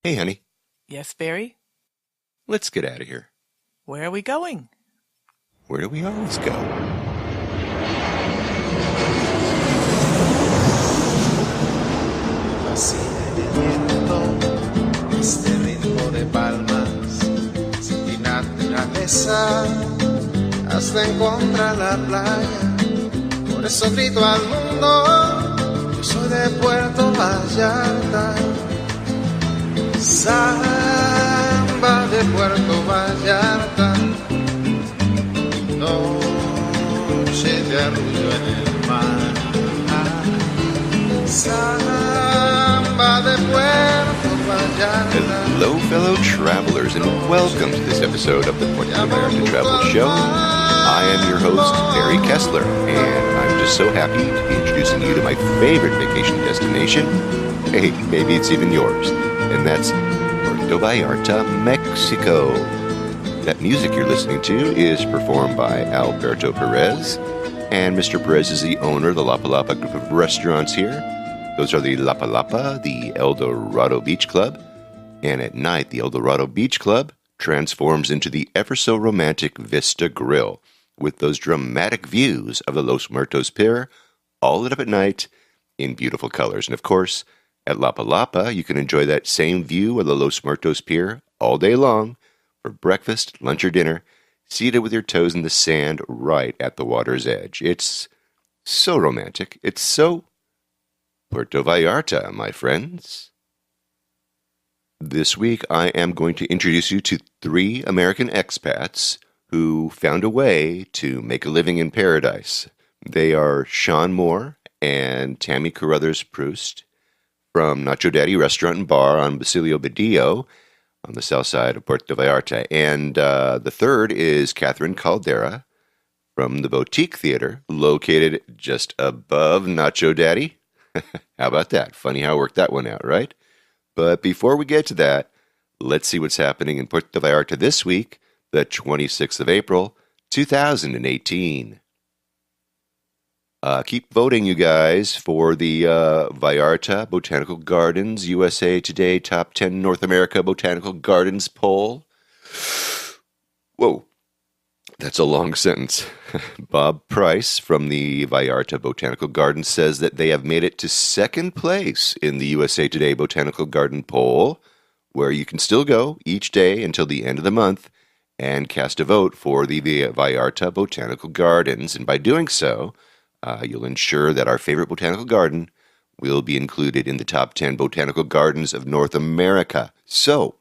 Hey, honey, Yes, Barry? let's get out of here. Where are we going? Where do we always go? Fascina el viento, este ritmo de palmas, sin naturaleza, hasta encontrar la playa. Por eso grito al mundo, yo soy de Puerto Vallarta. Samba de Puerto Vallarta, noche de arrullo en el mar. Samba de Puerto Vallarta. Hello, fellow travelers, and welcome to this episode of the Puerto Vallarta Travel Show. I am your host, Barry Kessler, and I'm just so happy to be introducing you to my favorite vacation destination. Hey, maybe it's even yours, and that's Puerto Vallarta, Mexico. That music you're listening to is performed by Alberto Perez, and Mr. Perez is the owner of the Palapa group of restaurants here. Those are the Palapa, the Eldorado Beach Club, and at night the Eldorado Beach Club transforms into the ever-so-romantic Vista Grill, with those dramatic views of the Los Muertos Pier, all lit up at night in beautiful colors. And of course, at Palapa, you can enjoy that same view of the Los Muertos Pier all day long for breakfast, lunch, or dinner, seated with your toes in the sand right at the water's edge. It's so romantic. It's so Puerto Vallarta, my friends. This week, I am going to introduce you to 3 American expats who found a way to make a living in paradise. They are Sean Moore and Tammy Carruthers Prust from Nacho Daddy Restaurant and Bar on Basilio Badillo on the south side of Puerto Vallarta. And the third is Catherine Caldera from the Boutique Theater, located just above Nacho Daddy. How about that? Funny how I worked that one out, right? But before we get to that, let's see what's happening in Puerto Vallarta this week, the 26th of April, 2018. Keep voting, you guys, for the Vallarta Botanical Gardens USA Today Top 10 North America Botanical Gardens poll. Whoa. That's a long sentence. Bob Price from the Vallarta Botanical Garden says that they have made it to second place in the USA Today Botanical Garden poll, where you can still go each day until the end of the month and cast a vote for the Vallarta Botanical Gardens. And by doing so, you'll ensure that our favorite botanical garden will be included in the top 10 botanical gardens of North America. So,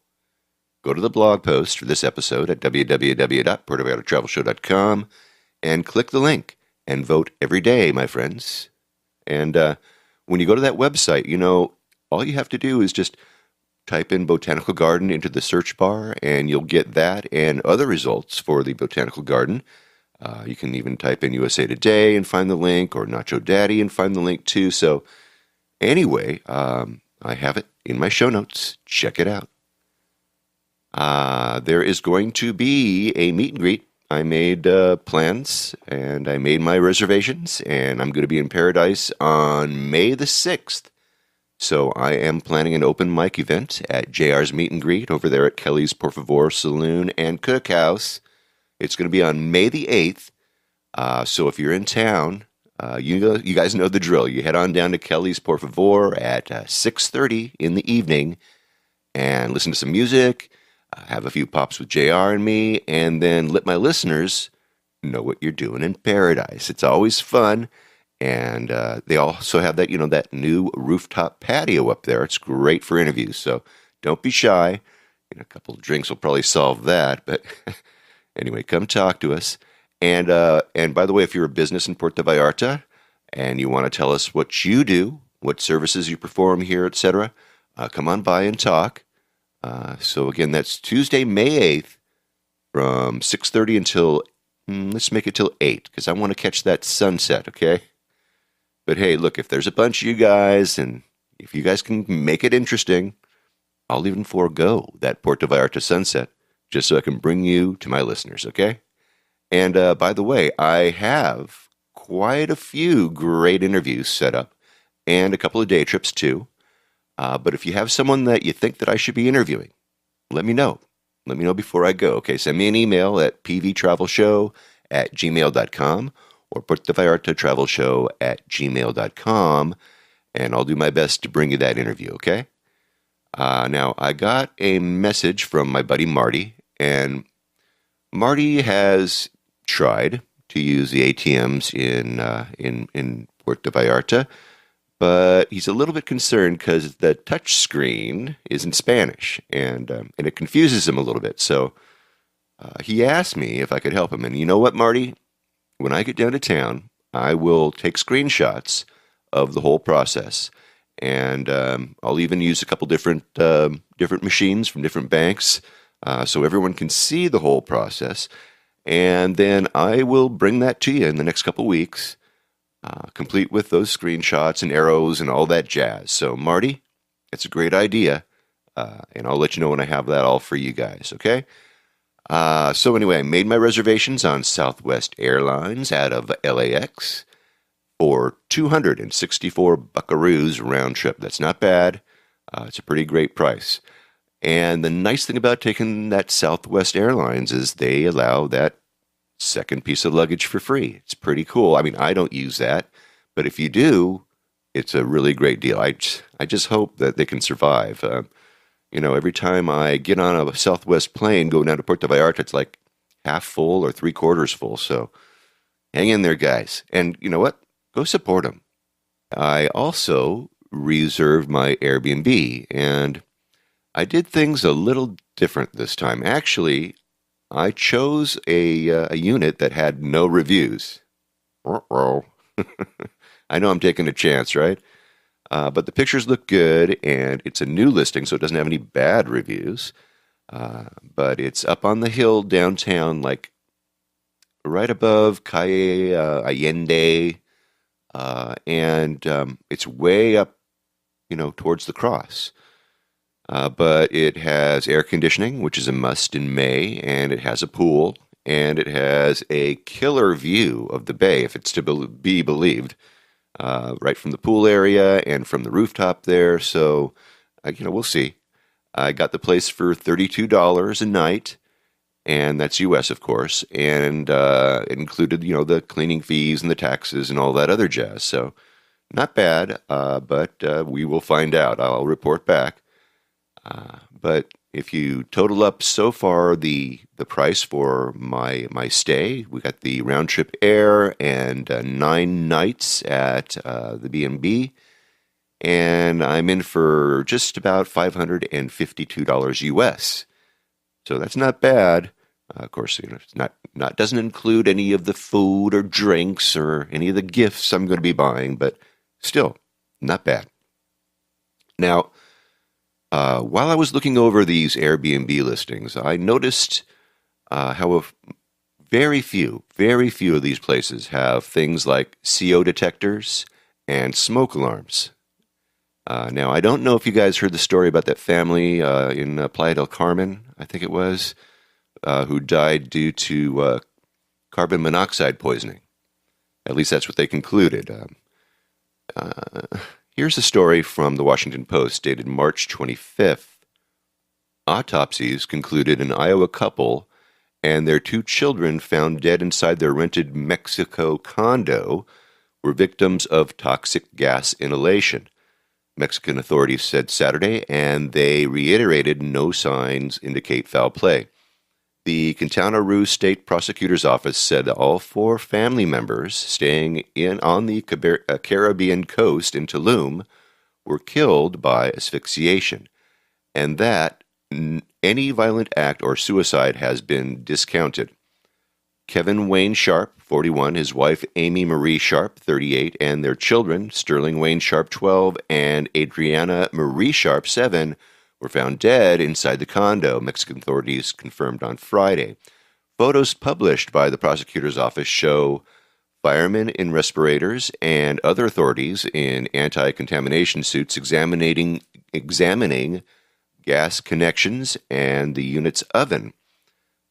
go to the blog post for this episode at www.puertovallartatravelshow.com and click the link and vote every day, my friends. And when you go to that website, all you have to do is just type in Botanical Garden into the search bar, and you'll get that and other results for the Botanical Garden. You can even type in USA Today and find the link, or Nacho Daddy and find the link too. So anyway, I have it in my show notes. Check it out. There is going to be a meet and greet. I made plans, and I made my reservations, and I'm going to be in Paradise on May the 6th. So I am planning an open mic event at JR's Meet and Greet over there at Kelly's Por Favor Saloon and Cookhouse. It's going to be on May the 8th. So if you're in town, you guys know the drill. You head on down to Kelly's Por Favor at 6:30 in the evening and listen to some music, have a few pops with JR and me, and then let my listeners know what you're doing in Paradise. It's always fun. And they also have that, that new rooftop patio up there. It's great for interviews. So don't be shy. A couple of drinks will probably solve that. But anyway, come talk to us. And by the way, if you're a business in Puerto Vallarta and you want to tell us what you do, what services you perform here, etc., come on by and talk. So again, that's Tuesday, May 8th from 6:30 until, let's make it till 8, because I want to catch that sunset, okay? But hey, look, if there's a bunch of you guys, and if you guys can make it interesting, I'll even forego that Puerto Vallarta sunset just so I can bring you to my listeners, okay? And by the way, I have quite a few great interviews set up and a couple of day trips too. But if you have someone that you think that I should be interviewing, let me know. Let me know before I go. Okay, send me an email at pvtravelshow@gmail.com or puertovallartatravelshow@gmail.com, and I'll do my best to bring you that interview, okay? Now, I got a message from my buddy Marty, and Marty has tried to use the ATMs in Puerto Vallarta, but he's a little bit concerned because the touch screen is in Spanish, and it confuses him a little bit. So he asked me if I could help him. And you know what, Marty? When I get down to town, I will take screenshots of the whole process, and I'll even use a couple different machines from different banks so everyone can see the whole process. And then I will bring that to you in the next couple weeks, complete with those screenshots and arrows and all that jazz. So, Marty, it's a great idea, and I'll let you know when I have that all for you guys, okay? So anyway, I made my reservations on Southwest Airlines out of LAX for 264 buckaroos round trip. That's not bad. It's a pretty great price. And the nice thing about taking that Southwest Airlines is they allow that second piece of luggage for free. It's pretty cool. I mean, I don't use that, but if you do, it's a really great deal. I just hope that they can survive. Every time I get on a Southwest plane going down to Puerto Vallarta, it's like half full or three-quarters full. So hang in there, guys. And you know what? Go support them. I also reserved my Airbnb, and I did things a little different this time. Actually, I chose a unit that had no reviews. I know I'm taking a chance, right? But the pictures look good, and it's a new listing, so it doesn't have any bad reviews. But it's up on the hill downtown, like right above Calle Allende, and it's way up, towards the cross. But it has air conditioning, which is a must in May, and it has a pool, and it has a killer view of the bay, if it's to be believed, right from the pool area and from the rooftop there. So, we'll see. I got the place for $32 a night, and that's U.S., of course, and it included, the cleaning fees and the taxes and all that other jazz. So, not bad, but we will find out. I'll report back. But if you total up so far the price for my stay, we got the round trip air and 9 nights at the B&B, and I'm in for just about $552 US. So that's not bad. Of course, it's not doesn't include any of the food or drinks or any of the gifts I'm going to be buying, but still not bad. Now, while I was looking over these Airbnb listings, I noticed how very few of these places have things like CO detectors and smoke alarms. Now, I don't know if you guys heard the story about that family in Playa del Carmen, I think it was, who died due to carbon monoxide poisoning. At least that's what they concluded. Here's a story from the Washington Post dated March 25th. Autopsies concluded an Iowa couple and their 2 children found dead inside their rented Mexico condo were victims of toxic gas inhalation, Mexican authorities said Saturday, and they reiterated no signs indicate foul play. The Quintana Roo State Prosecutor's Office said that all 4 family members staying on the Caribbean coast in Tulum were killed by asphyxiation, and that any violent act or suicide has been discounted. Kevin Wayne Sharp, 41, his wife Amy Marie Sharp, 38, and their children, Sterling Wayne Sharp, 12, and Adriana Marie Sharp, 7, were found dead inside the condo, Mexican authorities confirmed on Friday. Photos published by the prosecutor's office show firemen in respirators and other authorities in anti-contamination suits examining gas connections and the unit's oven.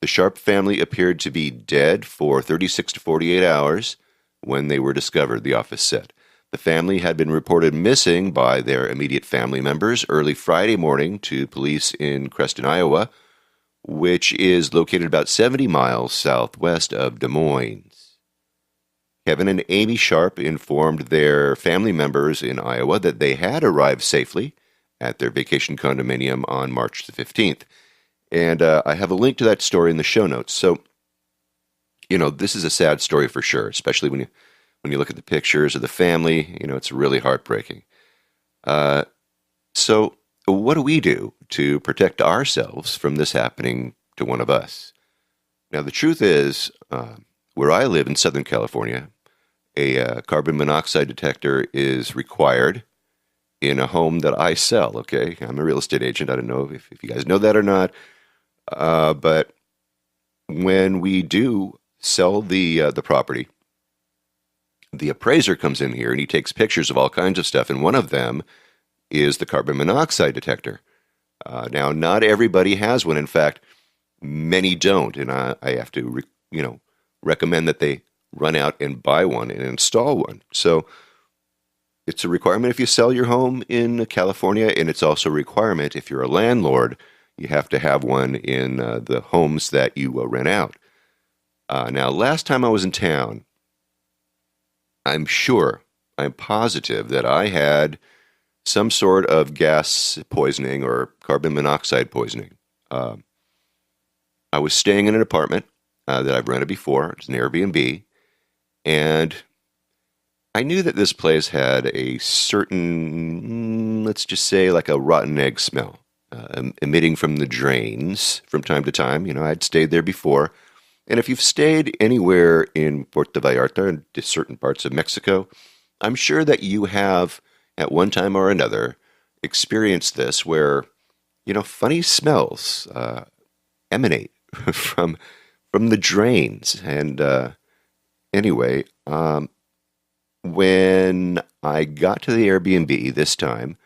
The Sharp family appeared to be dead for 36 to 48 hours when they were discovered, the office said. The family had been reported missing by their immediate family members early Friday morning to police in Creston, Iowa, which is located about 70 miles southwest of Des Moines. Kevin and Amy Sharp informed their family members in Iowa that they had arrived safely at their vacation condominium on March the 15th. And I have a link to that story in the show notes. So, this is a sad story for sure, especially when you look at the pictures of the family. It's really heartbreaking. So what do we do to protect ourselves from this happening to one of us? Now, the truth is, where I live in Southern California, a carbon monoxide detector is required in a home that I sell, okay? I'm a real estate agent. I don't know if you guys know that or not. But when we do sell the property, the appraiser comes in here and he takes pictures of all kinds of stuff, and one of them is the carbon monoxide detector. Now, not everybody has one. In fact, many don't, and I have to recommend that they run out and buy one and install one. So it's a requirement if you sell your home in California, and it's also a requirement if you're a landlord. You have to have one in the homes that you rent out. Now, last time I was in town, I'm positive that I had some sort of gas poisoning or carbon monoxide poisoning. I was staying in an apartment that I've rented before. It's an Airbnb. And I knew that this place had a certain, let's just say, like a rotten egg smell emitting from the drains from time to time. I'd stayed there before. And if you've stayed anywhere in Puerto Vallarta and certain parts of Mexico, I'm sure that you have, at one time or another, experienced this where, funny smells emanate from the drains. And anyway, when I got to the Airbnb this time,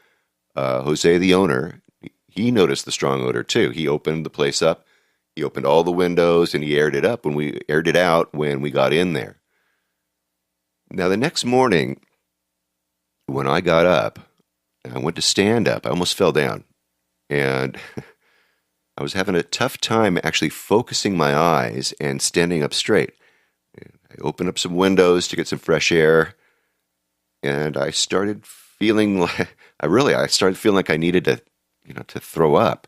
Jose, the owner, he noticed the strong odor too. He opened the place up. He opened all the windows and he aired it out when we got in there. Now, the next morning, when I got up, I went to stand up. I almost fell down. And I was having a tough time actually focusing my eyes and standing up straight. I opened up some windows to get some fresh air. And I started feeling like, I started feeling like I needed to throw up.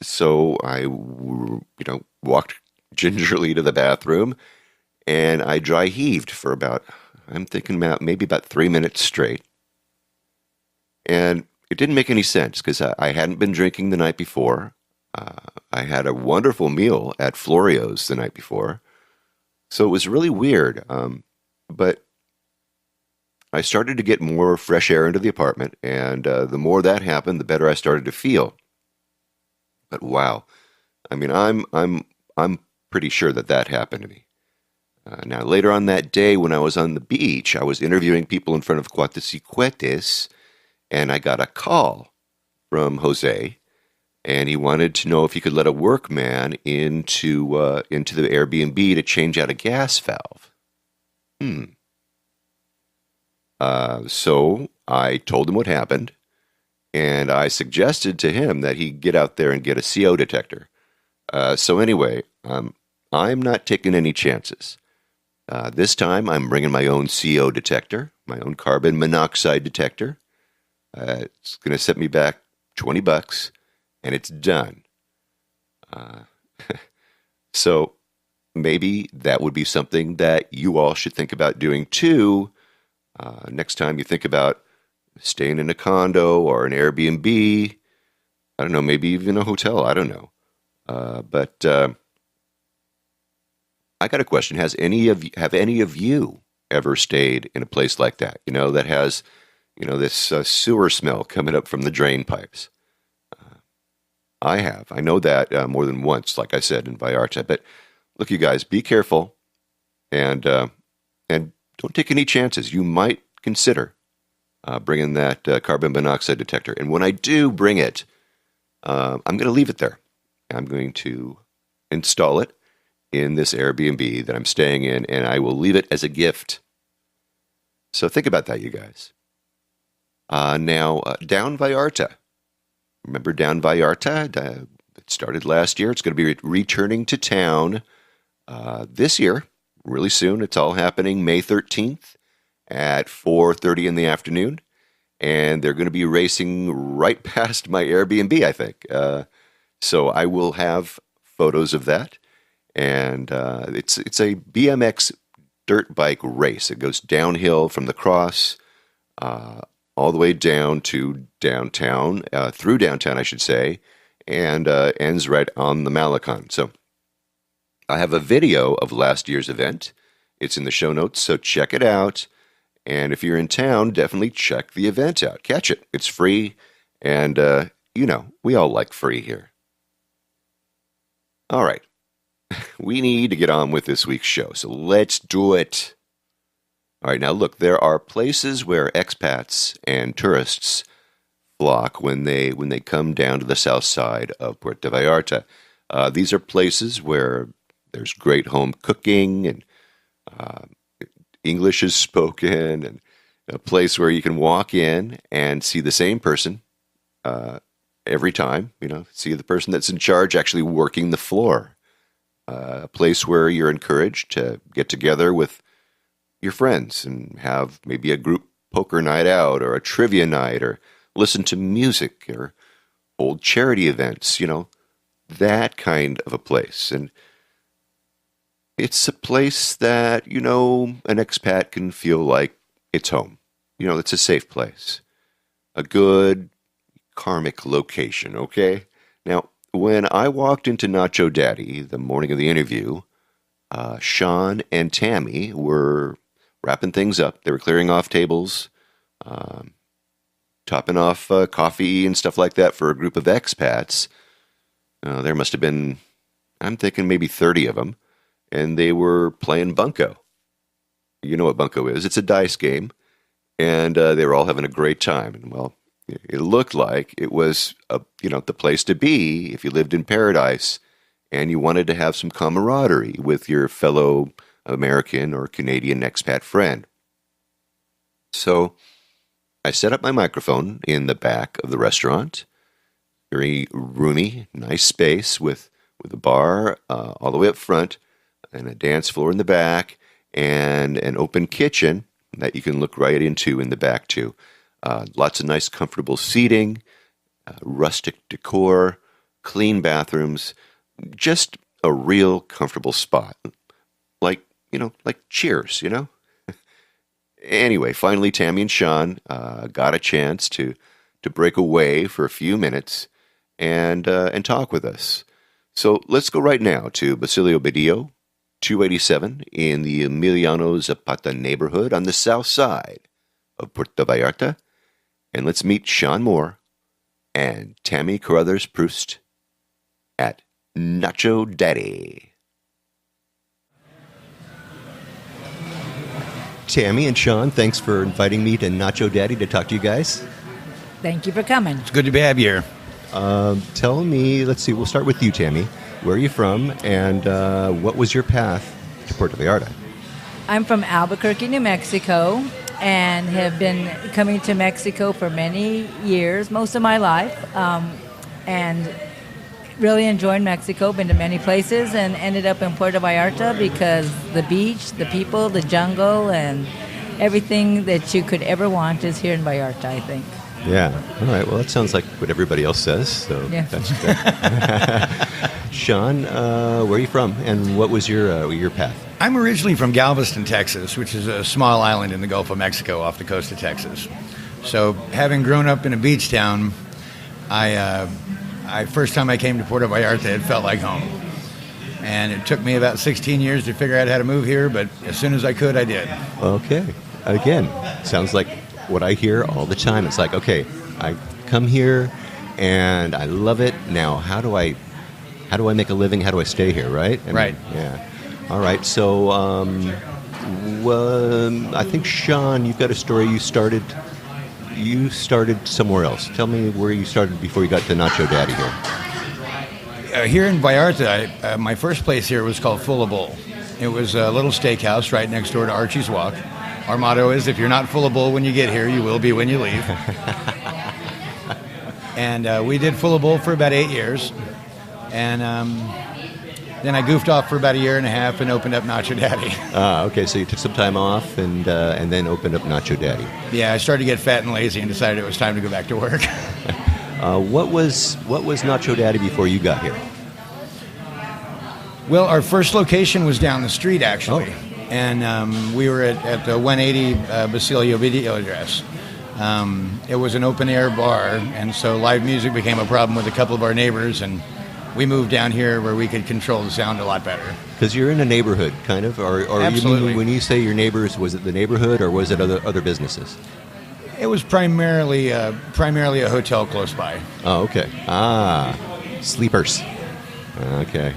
So I, walked gingerly to the bathroom and I dry heaved for about 3 minutes straight. And it didn't make any sense because I hadn't been drinking the night before. I had a wonderful meal at Florio's the night before. So it was really weird. But I started to get more fresh air into the apartment, and the more that happened, the better I started to feel. But wow, I'm pretty sure that happened to me. Now, later on that day, when I was on the beach, I was interviewing people in front of Cuatecicuetes, and I got a call from Jose, and he wanted to know if he could let a workman into the Airbnb to change out a gas valve. So I told him what happened, and I suggested to him that he get out there and get a CO detector. So anyway, I'm not taking any chances. This time, I'm bringing my own CO detector, my own carbon monoxide detector. It's going to set me back $20, and it's done. So maybe that would be something that you all should think about doing too. Next time you think about staying in a condo or an Airbnb, I don't know, maybe even a hotel, I don't know. But I got a question. Have any of you ever stayed in a place like that? That has, this sewer smell coming up from the drain pipes. I have. I know that more than once, like I said, in Vallarta. But look, you guys, be careful and don't take any chances. You might consider bringing that carbon monoxide detector. And when I do bring it, I'm going to leave it there. I'm going to install it in this Airbnb that I'm staying in, and I will leave it as a gift. So think about that, you guys. Now, Down Vallarta. Remember Down Vallarta? It started last year. It's going to be returning to town this year, really soon. It's all happening May 13th at 4:30 in the afternoon. And they're going to be racing right past my Airbnb, I think. So I will have photos of that. And it's a BMX dirt bike race. It goes downhill from the cross all the way down to downtown, through downtown, I should say, and ends right on the Malecon. So I have a video of last year's event. It's in the show notes, so check it out. And if you're in town, definitely check the event out. Catch it. It's free, and, we all like free here. All right. We need to get on with this week's show, so let's do it. All right, now look, there are places where expats and tourists flock when they come down to the south side of Puerto Vallarta. These are places where there's great home cooking and English is spoken, and a place where you can walk in and see the same person every time, see the person that's in charge actually working the floor. A place where you're encouraged to get together with your friends and have maybe a group poker night out or a trivia night or listen to music or hold charity events, that kind of a place. And it's a place that, an expat can feel like it's home. It's a safe place. A good karmic location, okay? Now, when I walked into Nacho Daddy the morning of the interview, Sean and Tammy were wrapping things up. They were clearing off tables, topping off coffee and stuff like that for a group of expats. There must have been, I'm thinking maybe 30 of them, and they were playing bunco. You know what bunco is. It's a dice game, and they were all having a great time. And, well, it looked like it was, the place to be if you lived in paradise and you wanted to have some camaraderie with your fellow American or Canadian expat friend. So I set up my microphone in the back of the restaurant. Very roomy, nice space with a bar all the way up front and a dance floor in the back and an open kitchen that you can look right into in the back too. Lots of nice, comfortable seating, rustic decor, clean bathrooms, just a real comfortable spot. Like Cheers, Anyway, finally, Tammy and Sean got a chance to break away for a few minutes and talk with us. So let's go right now to Basilio Badillo, 287 in the Emiliano Zapata neighborhood on the south side of Puerto Vallarta. And let's meet Sean Moore and Tammy Carruthers Prust at Nacho Daddy. Tammy and Sean, thanks for inviting me to Nacho Daddy to talk to you guys. Thank you for coming. It's good to have you here. Tell me, let's see, we'll start with you, Tammy. Where are you from, and what was your path to Puerto Vallarta? I'm from Albuquerque, New Mexico, and have been coming to Mexico for many years, most of my life, and really enjoyed Mexico. Been to many places and ended up in Puerto Vallarta because the beach, the people, the jungle, and everything that you could ever want is here in Vallarta, I think. Yeah. All right. Well, that sounds like what everybody else says, so yeah. That's good. Sean, where are you from, and what was your path? I'm originally from Galveston, Texas, which is a small island in the Gulf of Mexico off the coast of Texas. So having grown up in a beach town, I first time I came to Puerto Vallarta, it felt like home. And it took me about 16 years to figure out how to move here, but as soon as I could, I did. Okay. Again, sounds like what I hear all the time. It's like, okay, I come here and I love it. Now, how do I make a living? How do I stay here, right? Right. Yeah. All right. So, I think, Sean, you've got a story. You started somewhere else. Tell me where you started before you got to Nacho Daddy here. Here in Vallarta, my first place here was called Full of Bull. It was a little steakhouse right next door to Archie's Walk. Our motto is, if you're not full of bull when you get here, you will be when you leave. And we did Full of Bull for about 8 years. And then I goofed off for about a year and a half and opened up Nacho Daddy. Okay, so you took some time off and then opened up Nacho Daddy. Yeah, I started to get fat and lazy and decided it was time to go back to work. What was Nacho Daddy before you got here? Well, our first location was down the street, actually. Oh. And we were at the 180 Basilio video address. It was an open-air bar, and so live music became a problem with a couple of our neighbors, and we moved down here where we could control the sound a lot better. Because you're in a neighborhood, kind of? Or Absolutely. You mean, when you say your neighbors, was it the neighborhood, or was it other businesses? It was primarily a hotel close by. Oh, okay. Sleepers. Okay.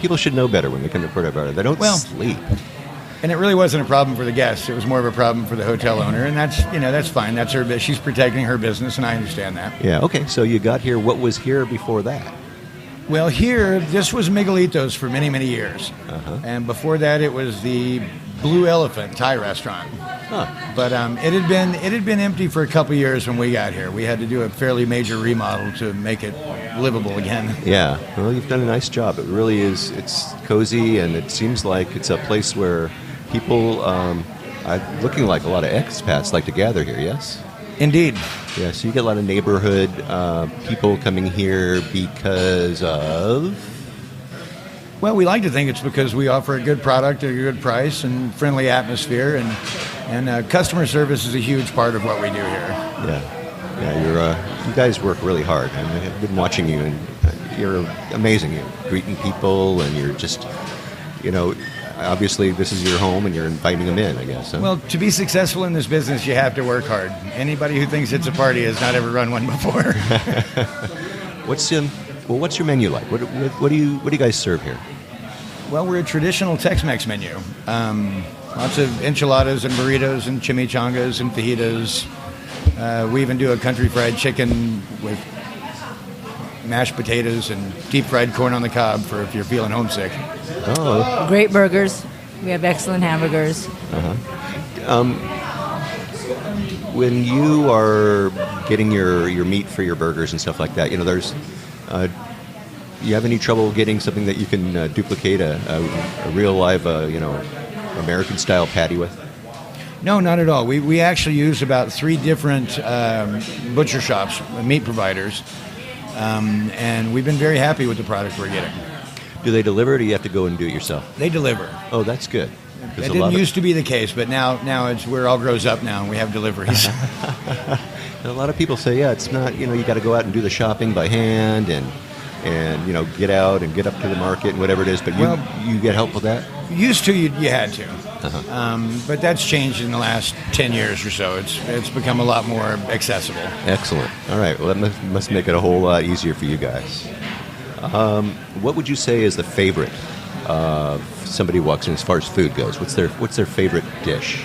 People should know better when they come to Puerto Vallarta. They don't sleep. And it really wasn't a problem for the guests. It was more of a problem for the hotel owner, and that's fine. That's her business. She's protecting her business, and I understand that. Yeah. Okay. So you got here. What was here before that? Well, this was Miguelito's for many, many years. Uh-huh. And before that, it was the Blue Elephant Thai restaurant. Huh. But it had been empty for a couple years when we got here. We had to do a fairly major remodel to make it livable again. Yeah. Well, you've done a nice job. It really is. It's cozy, and it seems like it's a place where people, looking like a lot of expats, like to gather here. Yes. Indeed. Yeah, so you get a lot of neighborhood people coming here because of... Well, we like to think it's because we offer a good product at a good price and friendly atmosphere, and customer service is a huge part of what we do here. Yeah, you guys work really hard. I mean, I've been watching you, and you're amazing. You're greeting people, and you're just, obviously this is your home, and you're inviting them in, I guess. Huh? Well, to be successful in this business, you have to work hard. Anybody who thinks it's a party has not ever run one before. What's your menu like? What do you guys serve here? Well, we're a traditional Tex-Mex menu. Lots of enchiladas and burritos and chimichangas and fajitas. We even do a country fried chicken with mashed potatoes and deep fried corn on the cob for if you're feeling homesick. Oh. Great burgers. We have excellent hamburgers. Uh-huh. When you are getting your meat for your burgers and stuff like that, there's... you have any trouble getting something that you can duplicate a real live, American-style patty with? No, not at all. We actually use about 3 different butcher shops, meat providers, and we've been very happy with the product we're getting. Do they deliver, or do you have to go and do it yourself? They deliver. Oh, that's good. It didn't used to be the case, but now we're all grows up now, and we have deliveries. And a lot of people say, it's not, you got to go out and do the shopping by hand and get out and get up to the market and whatever it is, but you get help with that? Used to, you had to. Uh-huh. But that's changed in the last 10 years or so. It's become a lot more accessible. Excellent. All right. Well, that must make it a whole lot easier for you guys. What would you say is the favorite somebody walks in as far as food goes? What's their favorite dish?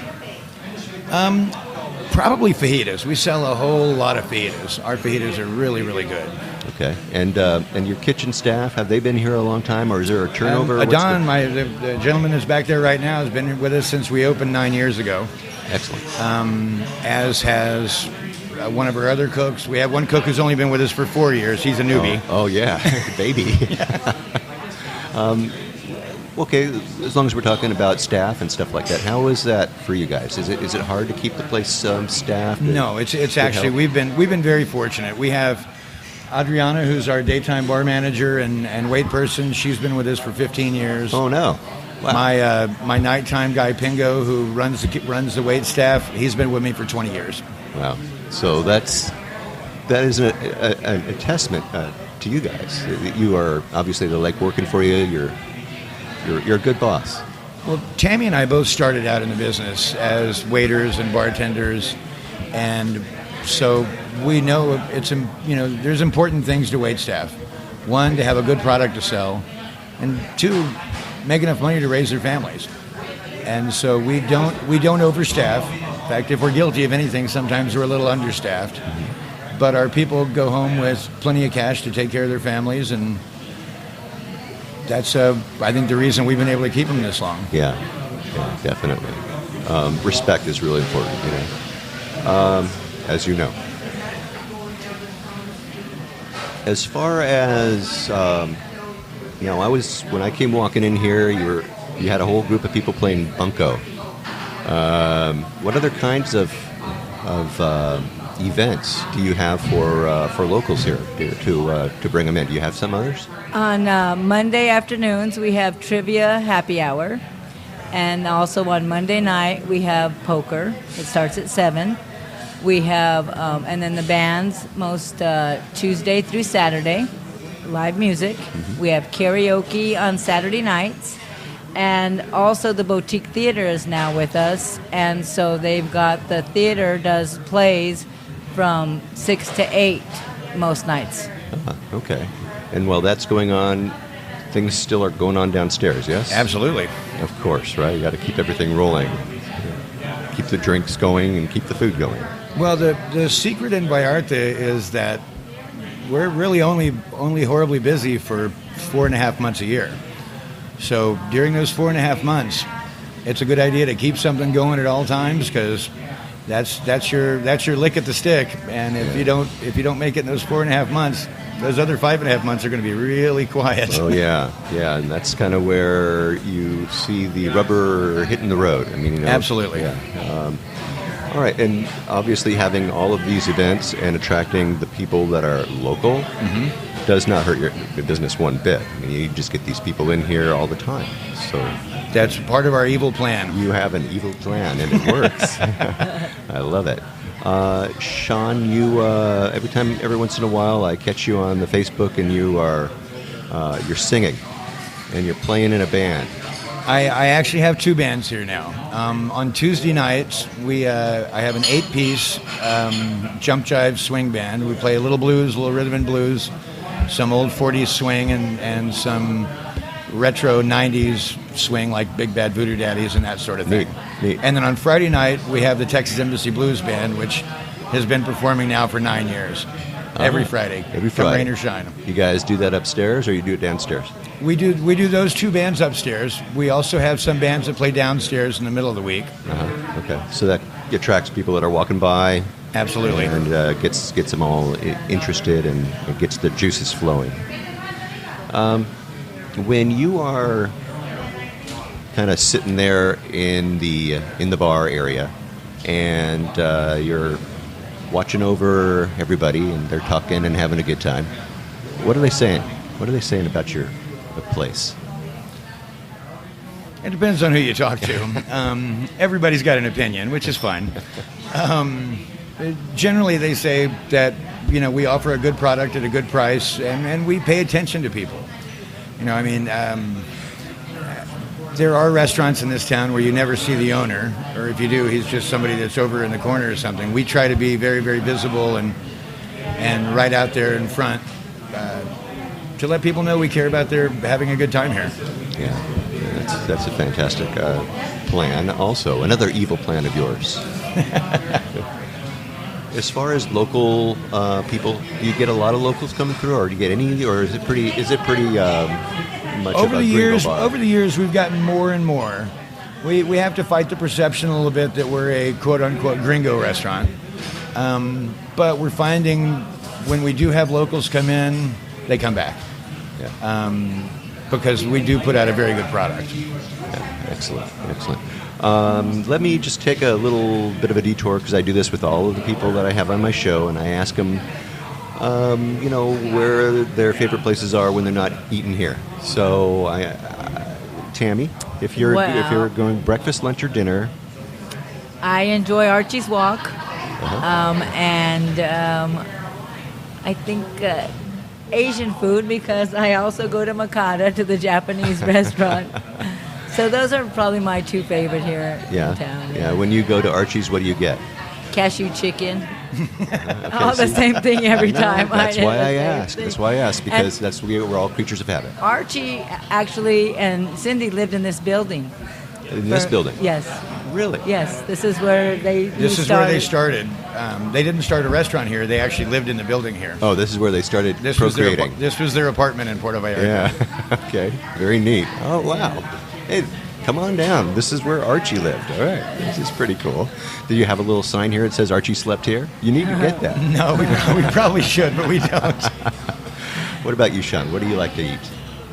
Probably fajitas. We sell a whole lot of fajitas. Our fajitas are really, really good. Okay. And your kitchen staff, have they been here a long time, or is there a turnover? Adon, the gentleman that's back there right now, has been with us since we opened 9 years ago. Excellent. As has one of our other cooks. We have one cook who's only been with us for 4 years. He's a newbie. Oh yeah, baby. Okay, as long as we're talking about staff and stuff like that, how is that for you guys? Is it hard to keep the place staffed? No, it's actually we've been very fortunate. We have Adriana, who's our daytime bar manager and wait person. She's been with us for 15 years. Oh no! Wow. My nighttime guy Pingo, who runs the wait staff, he's been with me for 20 years. Wow! So that is a testament to you guys. You are obviously they like working for you. You're a good boss. Well, Tammy and I both started out in the business as waiters and bartenders, and so we know there's important things to wait staff. One, to have a good product to sell, and 2, make enough money to raise their families. And so we don't overstaff. In fact, if we're guilty of anything, sometimes we're a little understaffed. Mm-hmm. But our people go home with plenty of cash to take care of their families, and that's I think the reason we've been able to keep them this long. Yeah, definitely. Respect is really important, as you know. As far as when I came walking in here, you had a whole group of people playing bunco. What other kinds of events do you have for locals here to bring them in? Do you have some others? On Monday afternoons, we have trivia happy hour. And also on Monday night, we have poker. It starts at 7. We have, and then the bands most Tuesday through Saturday, live music. Mm-hmm. We have karaoke on Saturday nights. And also the Boutique Theater is now with us. And so the theater does plays from 6 to 8 most nights. Okay. And while that's going on, things still are going on downstairs, yes? Absolutely. Of course, right? You got to keep everything rolling. Keep the drinks going and keep the food going. Well, the secret in Vallarta is that we're really only horribly busy for 4.5 months a year. So during those 4.5 months, it's a good idea to keep something going at all times, because that's your lick at the stick. And if you don't make it in those 4.5 months, those other 5.5 months are going to be really quiet. Oh yeah, and that's kind of where you see the rubber hitting the road. I mean, absolutely. Yeah. All right, and obviously having all of these events and attracting the people that are local does not hurt your business one bit. I mean, you just get these people in here all the time. So that's part of our evil plan. You have an evil plan, and it works. I love it. Sean, you every once in a while I catch you on the Facebook, and you're singing, and you're playing in a band. I actually have 2 bands here now. On Tuesday nights, I have an 8-piece jump jive swing band. We play a little blues, a little rhythm and blues, some old 40s swing, and some retro 90s swing like Big Bad Voodoo Daddies and that sort of thing. Neat. And then on Friday night, we have the Texas Embassy Blues Band, which has been performing now for 9 years. Every Friday. Come rain or shine. You guys do that upstairs, or you do it downstairs? We do those 2 bands upstairs. We also have some bands that play downstairs in the middle of the week. Okay, so that attracts people that are walking by. Absolutely. And gets them all interested, and it gets the juices flowing. When you are kind of sitting there in the bar area, and you're watching over everybody, and they're talking and having a good time, what are they saying? What are they saying about your place? It depends on who you talk to. Everybody's got an opinion, which is fine. Generally, they say that we offer a good product at a good price, and we pay attention to people. There are restaurants in this town where you never see the owner, or if you do, he's just somebody that's over in the corner or something. We try to be very, very visible and right out there in front to let people know we care about their having a good time here. Yeah, that's a fantastic plan. Also, another evil plan of yours. As far as local people, do you get a lot of locals coming through, or do you get any, or is it pretty much over of a the years? bar? Over the years, we've gotten more and more. We have to fight the perception a little bit that we're a quote unquote gringo restaurant, but we're finding when we do have locals come in, they come back. Yeah. Because we do put out a very good product. Yeah, excellent. Let me just take a little bit of a detour, because I do this with all of the people that I have on my show, and I ask them, where their favorite places are when they're not eating here. So, Tammy, if you're going breakfast, lunch, or dinner, I enjoy Archie's Walk, and I think Asian food, because I also go to Makata, to the Japanese restaurant. So those are probably my 2 favorite here in town. Yeah, when you go to Archie's, what do you get? Cashew chicken. All the same thing every time. That's why I asked. Because we're all creatures of habit. Archie actually and Cindy lived in this building. This building? Yes. Really? Yes. This is where they started. They didn't start a restaurant here. They actually lived in the building here. Oh, this is where they started procreating. This was their apartment in Puerto Vallarta. Yeah. Okay. Very neat. Oh, wow. Hey, come on down. This is where Archie lived. All right, this is pretty cool. Do you have a little sign here that says Archie slept here? You need to get that. No, we probably should, but we don't. What about you, Sean? What do you like to eat?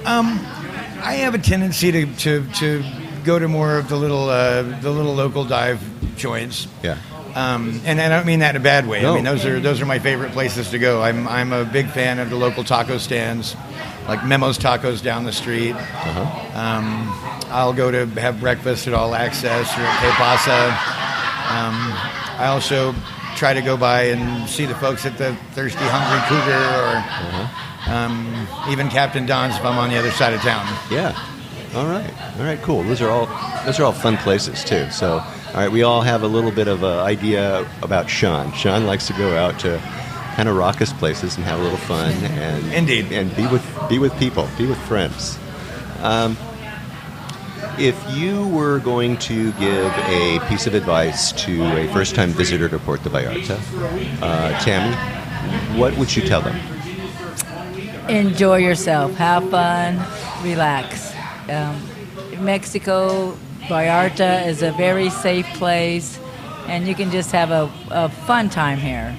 I have a tendency to go to more of the little local dive joints. Yeah. And I don't mean that in a bad way. No. I mean those are my favorite places to go. I'm a big fan of the local taco stands, like Memo's Tacos down the street. I'll go to have breakfast at All Access or at Que Pasa. I also try to go by and see the folks at the Thirsty Hungry Cougar or even Captain Don's if I'm on the other side of town. Yeah. All right, cool. Those are all fun places too. So, all right, we all have a little bit of an idea about Sean. Sean likes to go out to kind of raucous places and have a little fun and Indeed. and be with people, be with friends. If you were going to give a piece of advice to a first-time visitor to Puerto Vallarta, Tammy, what would you tell them? Enjoy yourself. Have fun. Relax. Mexico, Vallarta is a very safe place, and you can just have a fun time here.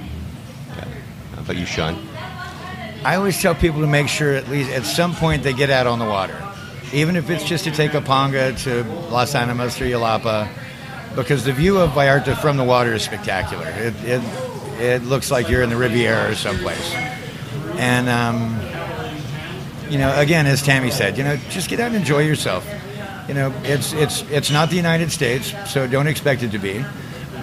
Okay. How about you, Sean? I always tell people to make sure at least at some point they get out on the water, even if it's just to take a panga to Las Animas or Jalapa, because the view of Vallarta from the water is spectacular. It looks like you're in the Riviera or someplace. And again, as Tammy said, just get out and enjoy yourself. It's not the United States, so don't expect it to be.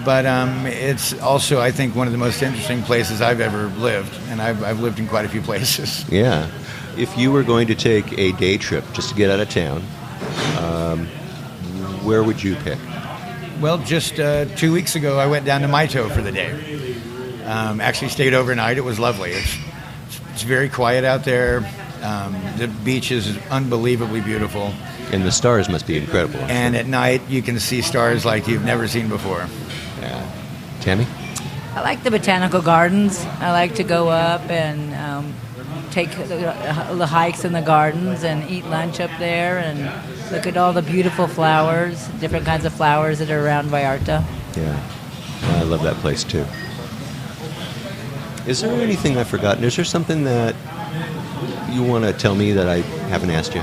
But it's also, I think, one of the most interesting places I've ever lived, and I've lived in quite a few places. Yeah. If you were going to take a day trip just to get out of town, where would you pick? Well, just 2 weeks ago, I went down to Mito for the day. Actually stayed overnight. It was lovely. It's very quiet out there. The beach is unbelievably beautiful. And the stars must be incredible. And at night, you can see stars like you've never seen before. Yeah. Tammy? I like the botanical gardens. I like to go up and take the hikes in the gardens and eat lunch up there and look at all the beautiful flowers, different kinds of flowers that are around Vallarta. Yeah. I love that place too. Is there anything I've forgotten? Is there something that you want to tell me that I haven't asked you?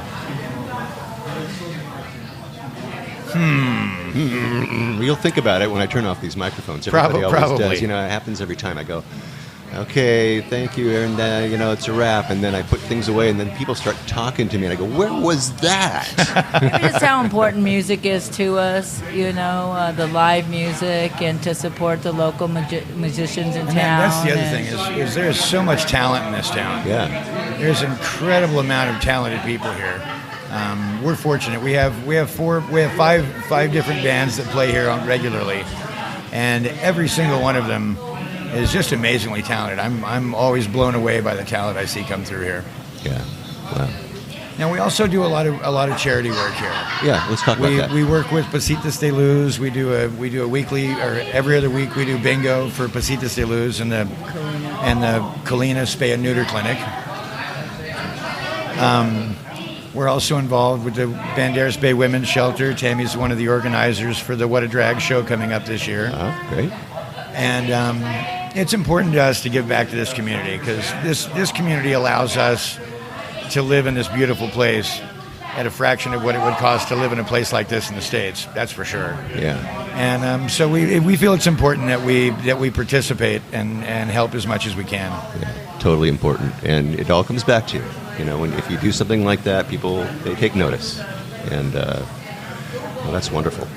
You'll think about it when I turn off these microphones. Everybody always Probably. does. It happens every time. I go, okay, thank you, and it's a wrap. And then I put things away, and then people start talking to me, and I go, where was that? Maybe just how important music is to us, the live music, and to support the local musicians in town. That's the other thing is there's so much talent in this town. Yeah. There's an incredible amount of talented people here. We're fortunate. We have five different bands that play here regularly, and every single one of them is just amazingly talented. I'm always blown away by the talent I see come through here. Yeah. Wow. Now we also do a lot of charity work here. Yeah. Let's talk about that. We work with Pasitas de Luz. We do a weekly or every other week we do bingo for Pasitas de Luz and the Colina Spay and Neuter Clinic. We're also involved with the Banderas Bay Women's Shelter. Tammy's one of the organizers for the What a Drag show coming up this year. Great. And it's important to us to give back to this community because this community allows us to live in this beautiful place at a fraction of what it would cost to live in a place like this in the States. That's for sure. Yeah. And so we feel it's important that we participate and help as much as we can. Yeah, totally important. And it all comes back to you. If you do something like that, people, they take notice. And, that's wonderful.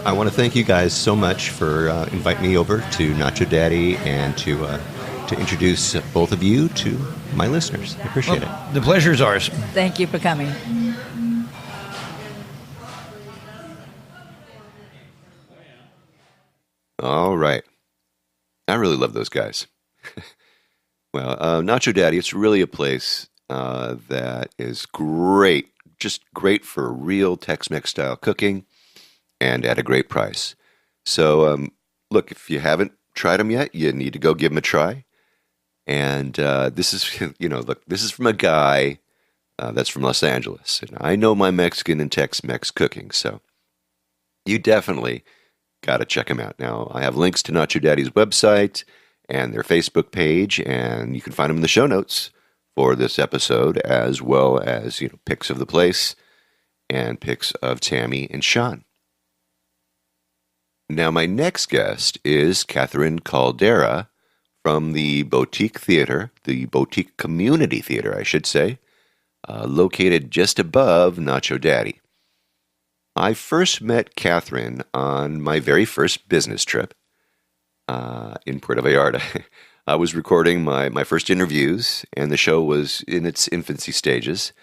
I want to thank you guys so much for inviting me over to Nacho Daddy and to introduce both of you to my listeners. I appreciate it. The pleasure's ours. Thank you for coming. All right. I really love those guys. Well, Nacho Daddy, it's really a place that is great, just great for real Tex-Mex style cooking and at a great price. So, look, if you haven't tried them yet, you need to go give them a try. And this is, look, this is from a guy That's from Los Angeles. And I know my Mexican and Tex-Mex cooking, so you definitely got to check them out. Now, I have links to Nacho Daddy's website and their Facebook page, and you can find them in the show notes for this episode, as well as, pics of the place and pics of Tammy and Sean. Now, my next guest is Catherine Caldera from the Boutique Theater, the Boutique Community Theater, I should say, located just above Nacho Daddy. I first met Catherine on my very first business trip in Puerto Vallarta. I was recording my first interviews, and the show was in its infancy stages.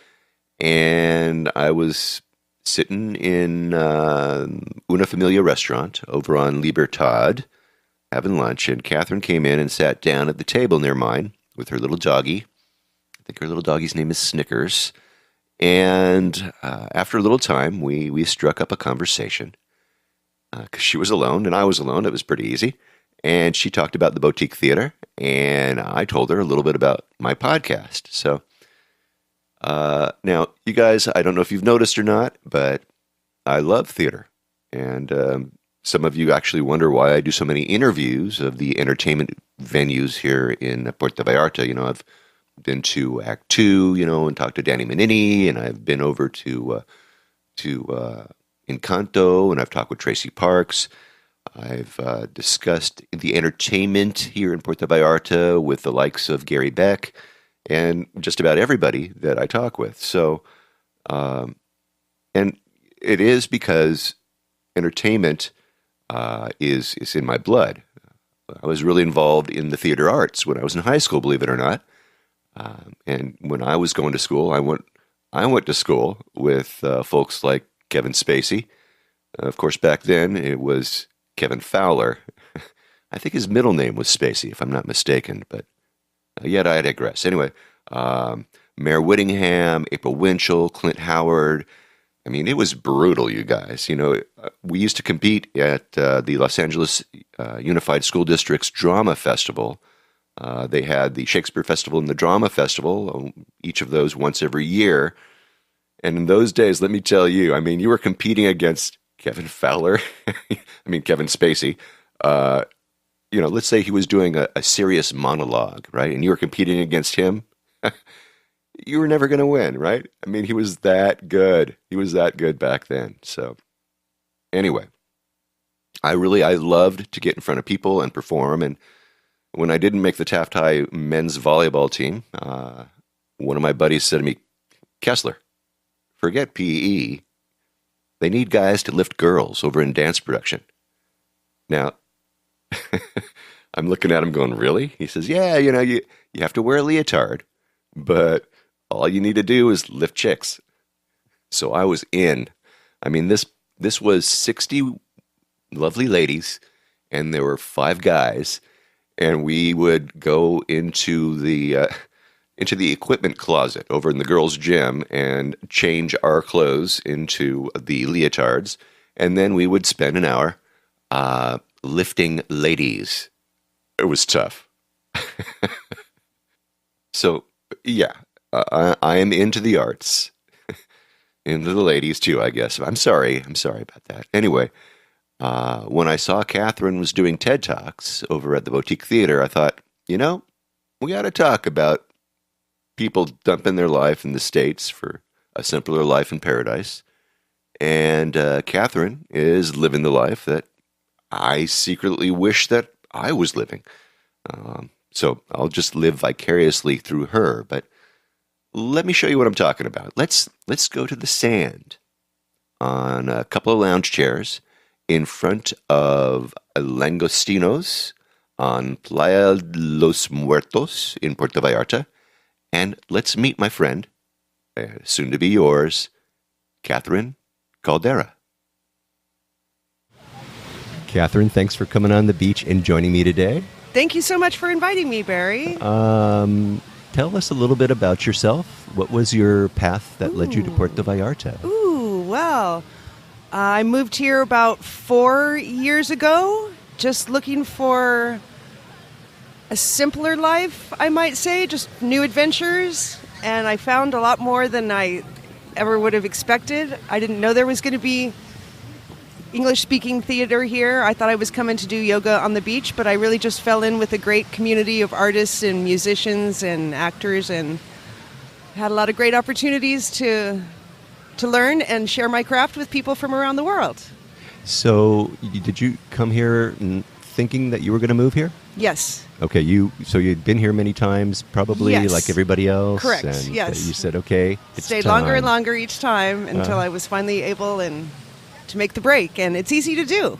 And I was sitting in Una Familia restaurant over on Libertad, having lunch, and Catherine came in and sat down at the table near mine with her little doggie. I think her little doggie's name is Snickers. And after a little time, we struck up a conversation because she was alone and I was alone. It was pretty easy. And she talked about the Boutique Theater, and I told her a little bit about my podcast. So now, you guys, I don't know if you've noticed or not, but I love theater. And some of you actually wonder why I do so many interviews of the entertainment venues here in Puerto Vallarta. I've been to Act 2, and talked to Danny Menini, and I've been over to Encanto, and I've talked with Tracy Parks. I've discussed the entertainment here in Puerto Vallarta with the likes of Gary Beck and just about everybody that I talk with. So, and it is because entertainment is in my blood. I was really involved in the theater arts when I was in high school, believe it or not. And when I was going to school, I went to school with folks like Kevin Spacey. Of course, back then it was Kevin Fowler. I think his middle name was Spacey, if I'm not mistaken. But yet I digress. Anyway, Mayor Whittingham, April Winchell, Clint Howard. I mean, it was brutal, you guys. We used to compete at the Los Angeles Unified School District's Drama Festival. They had the Shakespeare Festival and the Drama Festival, each of those once every year. And in those days, let me tell you, you were competing against Kevin Fowler, Kevin Spacey. Let's say he was doing a serious monologue, right? And you were competing against him. You were never going to win, right? He was that good. He was that good back then. So anyway, I loved to get in front of people and perform. And when I didn't make the Taft High men's volleyball team, one of my buddies said to me, Kessler, forget PE. They need guys to lift girls over in dance production. Now, I'm looking at him going, really? He says, yeah, you have to wear a leotard, but all you need to do is lift chicks. So I was in. This was 60 lovely ladies, and there were 5 guys, and we would go into the equipment closet over in the girls' gym and change our clothes into the leotards, and then we would spend an hour lifting ladies. It was tough. So, yeah, I am into the arts. Into the ladies, too, I guess. I'm sorry about that. Anyway, when I saw Catherine was doing TED Talks over at the Boutique Theater, I thought, we got to talk about people dumping their life in the States for a simpler life in paradise. And Catherine is living the life that I secretly wish that I was living. So I'll just live vicariously through her. But let me show you what I'm talking about. Let's go to the sand on a couple of lounge chairs in front of Langostinos on Playa Los Muertos in Puerto Vallarta. And let's meet my friend, soon to be yours, Catherine Caldera. Catherine, thanks for coming on the beach and joining me today. Thank you so much for inviting me, Barry. Tell us a little bit about yourself. What was your path that led you to Puerto Vallarta? Well, I moved here about 4 years ago, just looking for a simpler life, I might say, just new adventures. and I found a lot more than I ever would have expected. I didn't know there was going to be English-speaking theater here. I thought I was coming to do yoga on the beach, but I really just fell in with a great community of artists and musicians and actors, and had a lot of great opportunities to learn and share my craft with people from around the world. So, did you come here thinking that you were going to move here? Yes. Okay, so you'd been here many times, probably, Yes. like everybody else. Correct, And yes. you said, okay, it's Stayed time. longer and longer each time until I was finally able to make the break, and it's easy to do.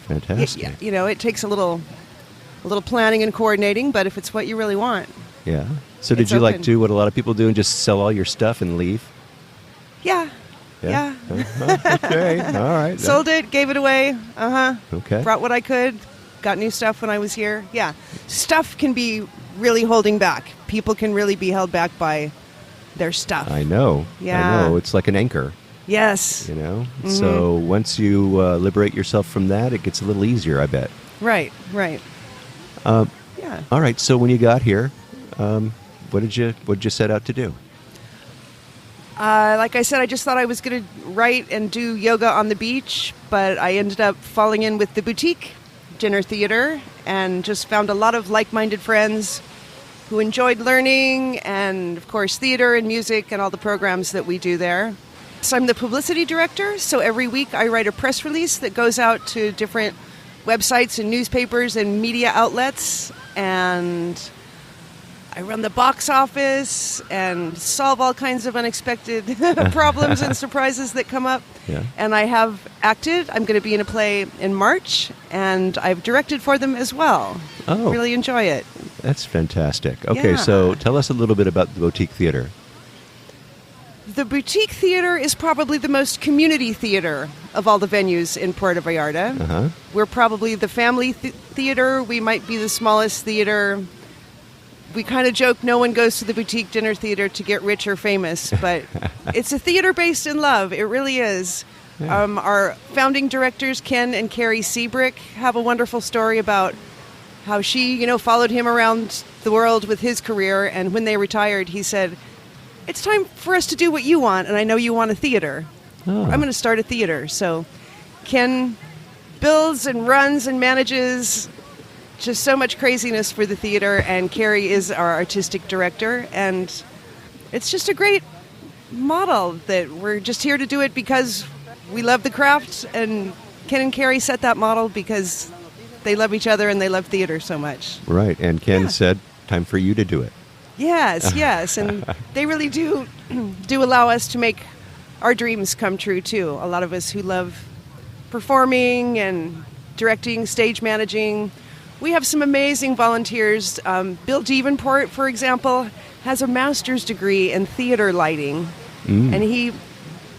Fantastic. It takes a little planning and coordinating, but if it's what you really want. Yeah. So did It's you like open. do what a lot of people do and just sell all your stuff and leave? Yeah. Okay. All right. Sold it, gave it away. Okay. Brought what I could. Got new stuff when I was here. Yeah. Stuff can be really holding back. People can really be held back by their stuff. I know. Yeah. I know. It's like an anchor, Yes. Mm-hmm. So once you liberate yourself from that, it gets a little easier, I bet. Right. Yeah. All right. So when you got here, what did you set out to do? Like I said, I just thought I was going to write and do yoga on the beach, but I ended up falling in with the boutique dinner theater and just found a lot of like-minded friends who enjoyed learning and, of course, theater and music and all the programs that we do there. So I'm the publicity director, so every week I write a press release that goes out to different websites and newspapers and media outlets, and I run the box office and solve all kinds of unexpected problems and surprises that come up. Yeah. And I have acted. I'm going to be in a play in March, and I've directed for them as well. Oh. Really enjoy it. That's fantastic. Okay, Yeah. so tell us a little bit about the boutique theater. The boutique theater is probably the most community theater of all the venues in Puerto Vallarta. Uh-huh. We're probably the family theater. We might be the smallest theater. We kind of joke no one goes to the boutique dinner theater to get rich or famous, but it's a theater based in love. It really is. Yeah. Our founding directors, Ken and Carrie Seabrick, have a wonderful story about how she, followed him around the world with his career, and when they retired, he said, "It's time for us to do what you want, and I know you want a theater. Oh. I'm going to start a theater." So Ken builds and runs and manages just so much craziness for the theater, and Carrie is our artistic director, and it's just a great model that we're just here to do it because we love the craft, and Ken and Carrie set that model because they love each other and they love theater so much. Right, and Ken said, time for you to do it. Yes, and they really do allow us to make our dreams come true too. A lot of us who love performing and directing, stage managing. We have some amazing volunteers. Bill Devenport, for example, has a master's degree in theater lighting, and he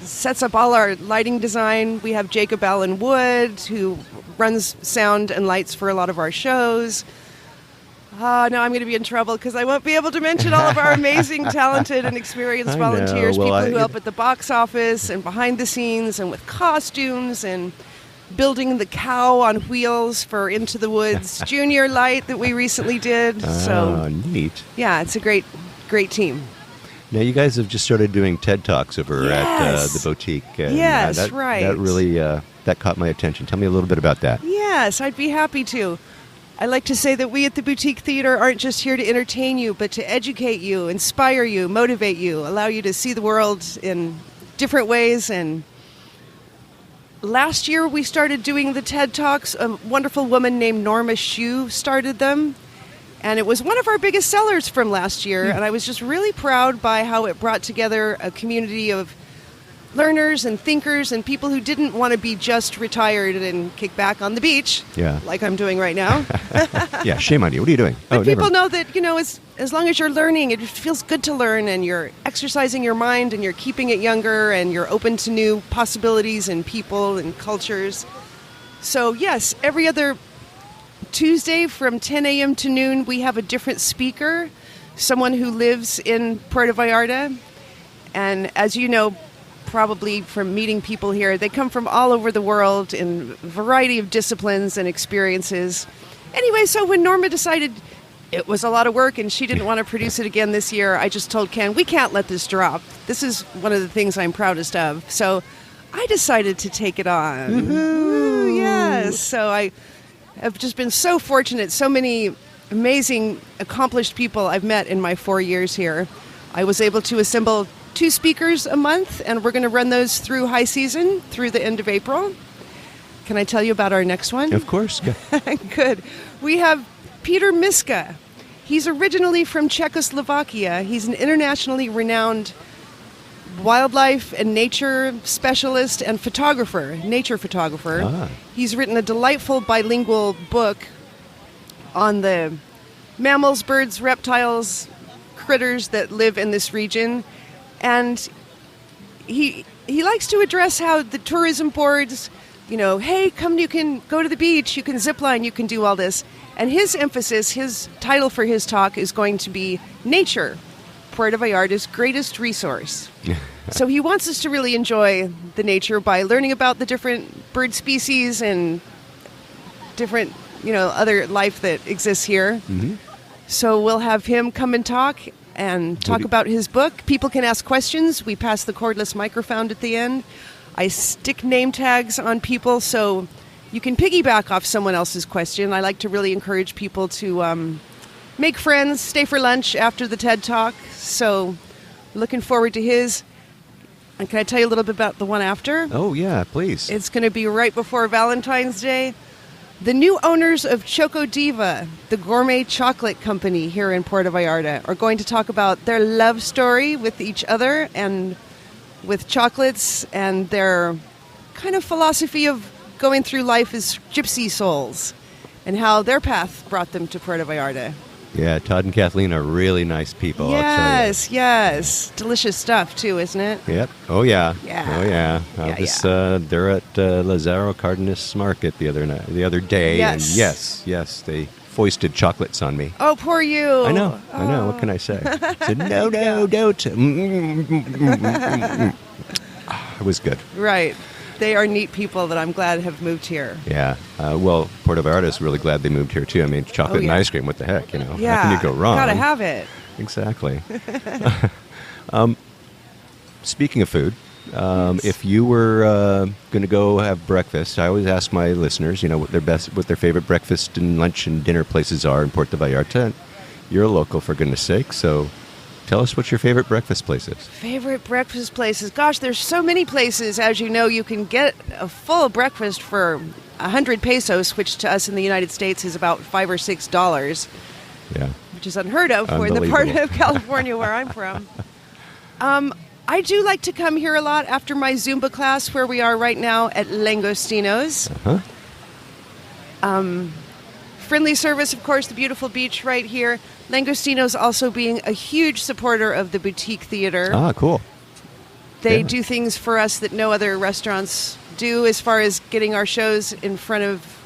sets up all our lighting design. We have Jacob Allen Wood, who runs sound and lights for a lot of our shows. Now I'm going to be in trouble because I won't be able to mention all of our amazing, talented, and experienced I know. volunteers, Well, people who help at the box office and behind the scenes and with costumes and building the cow on wheels for Into the Woods Junior Light that we recently did. So, Neat. yeah, it's a great team. Now, you guys have just started doing TED Talks over at Yes. the boutique. And, Yes, right. That really that caught my attention. Tell me a little bit about that. Yes, I'd be happy to. I like to say that we at the Boutique Theater aren't just here to entertain you, but to educate you, inspire you, motivate you, allow you to see the world in different ways. And last year we started doing the TED Talks. A wonderful woman named Norma Shue started them. And it was one of our biggest sellers from last year. And I was just really proud by how it brought together a community of learners and thinkers and people who didn't want to be just retired and kick back on the beach, like I'm doing right now. Yeah, shame on you. What are you doing? But people know that, as long as you're learning, it feels good to learn, and you're exercising your mind, and you're keeping it younger, and you're open to new possibilities and people and cultures. So, yes, every other Tuesday from 10 a.m. to noon, we have a different speaker, someone who lives in Puerto Vallarta. And as you know, probably from meeting people here, they come from all over the world in a variety of disciplines and experiences. Anyway, so when Norma decided It was a lot of work, and she didn't want to produce it again this year. I just told Ken, we can't let this drop. This is one of the things I'm proudest of. So I decided to take it on. Woo, yes. So I have just been so fortunate. So many amazing, accomplished people I've met in my 4 years here. I was able to assemble 2 speakers a month, and we're going to run those through high season, through the end of April. Can I tell you about our next one? Of course. Good. We have Peter Miska. He's originally from Czechoslovakia. He's an internationally renowned wildlife and nature specialist and photographer, nature photographer. Ah. He's written a delightful bilingual book on the mammals, birds, reptiles, critters that live in this region. And he likes to address how the tourism boards, hey, come, you can go to the beach, you can zip line, you can do all this. And his emphasis, his title for his talk is going to be Nature, Puerto Vallarta's greatest resource. So he wants us to really enjoy the nature by learning about the different bird species and different, other life that exists here. Mm-hmm. So we'll have him come and talk about his book. People can ask questions. We pass the cordless microphone at the end. I stick name tags on people so you can piggyback off someone else's question. I like to really encourage people to make friends, stay for lunch after the TED Talk. So looking forward to his. And can I tell you a little bit about the one after? Oh, yeah, please. It's going to be right before Valentine's Day. The new owners of Choco Diva, the gourmet chocolate company here in Puerto Vallarta, are going to talk about their love story with each other and with chocolates and their kind of philosophy of going through life as gypsy souls and how their path brought them to Puerto Vallarta. Yeah, Todd and Kathleen are really nice people. Yes, yes. Delicious stuff, too, isn't it? Yep. Oh, yeah. Yeah. Oh, yeah. They're at Lazaro Cardenas Market the other day. Yes. And yes, they foisted chocolates on me. Oh, poor you. I know. What can I say? I said, no, don't. It was good. Right. They are neat people that I'm glad have moved here. Yeah. Well, Puerto Vallarta is really glad they moved here, too. I mean, chocolate and ice cream, what the heck, Yeah. How can you go wrong? Gotta have it. Exactly. Speaking of food, if you were going to go have breakfast, I always ask my listeners, what their favorite breakfast and lunch and dinner places are in Puerto Vallarta. You're a local, for goodness sake, so tell us what your favorite breakfast place is. Favorite breakfast places? Gosh, there's so many places. As you know, you can get a full breakfast for 100 pesos, which to us in the United States is about $5 or $6. Yeah. Which is unheard of in the part of California where I'm from. I do like to come here a lot after my Zumba class, where we are right now at Langostinos. Uh-huh. Friendly service, of course, the beautiful beach right here. Langostinos also being a huge supporter of the boutique theater. Ah, cool. They do things for us that no other restaurants do as far as getting our shows in front of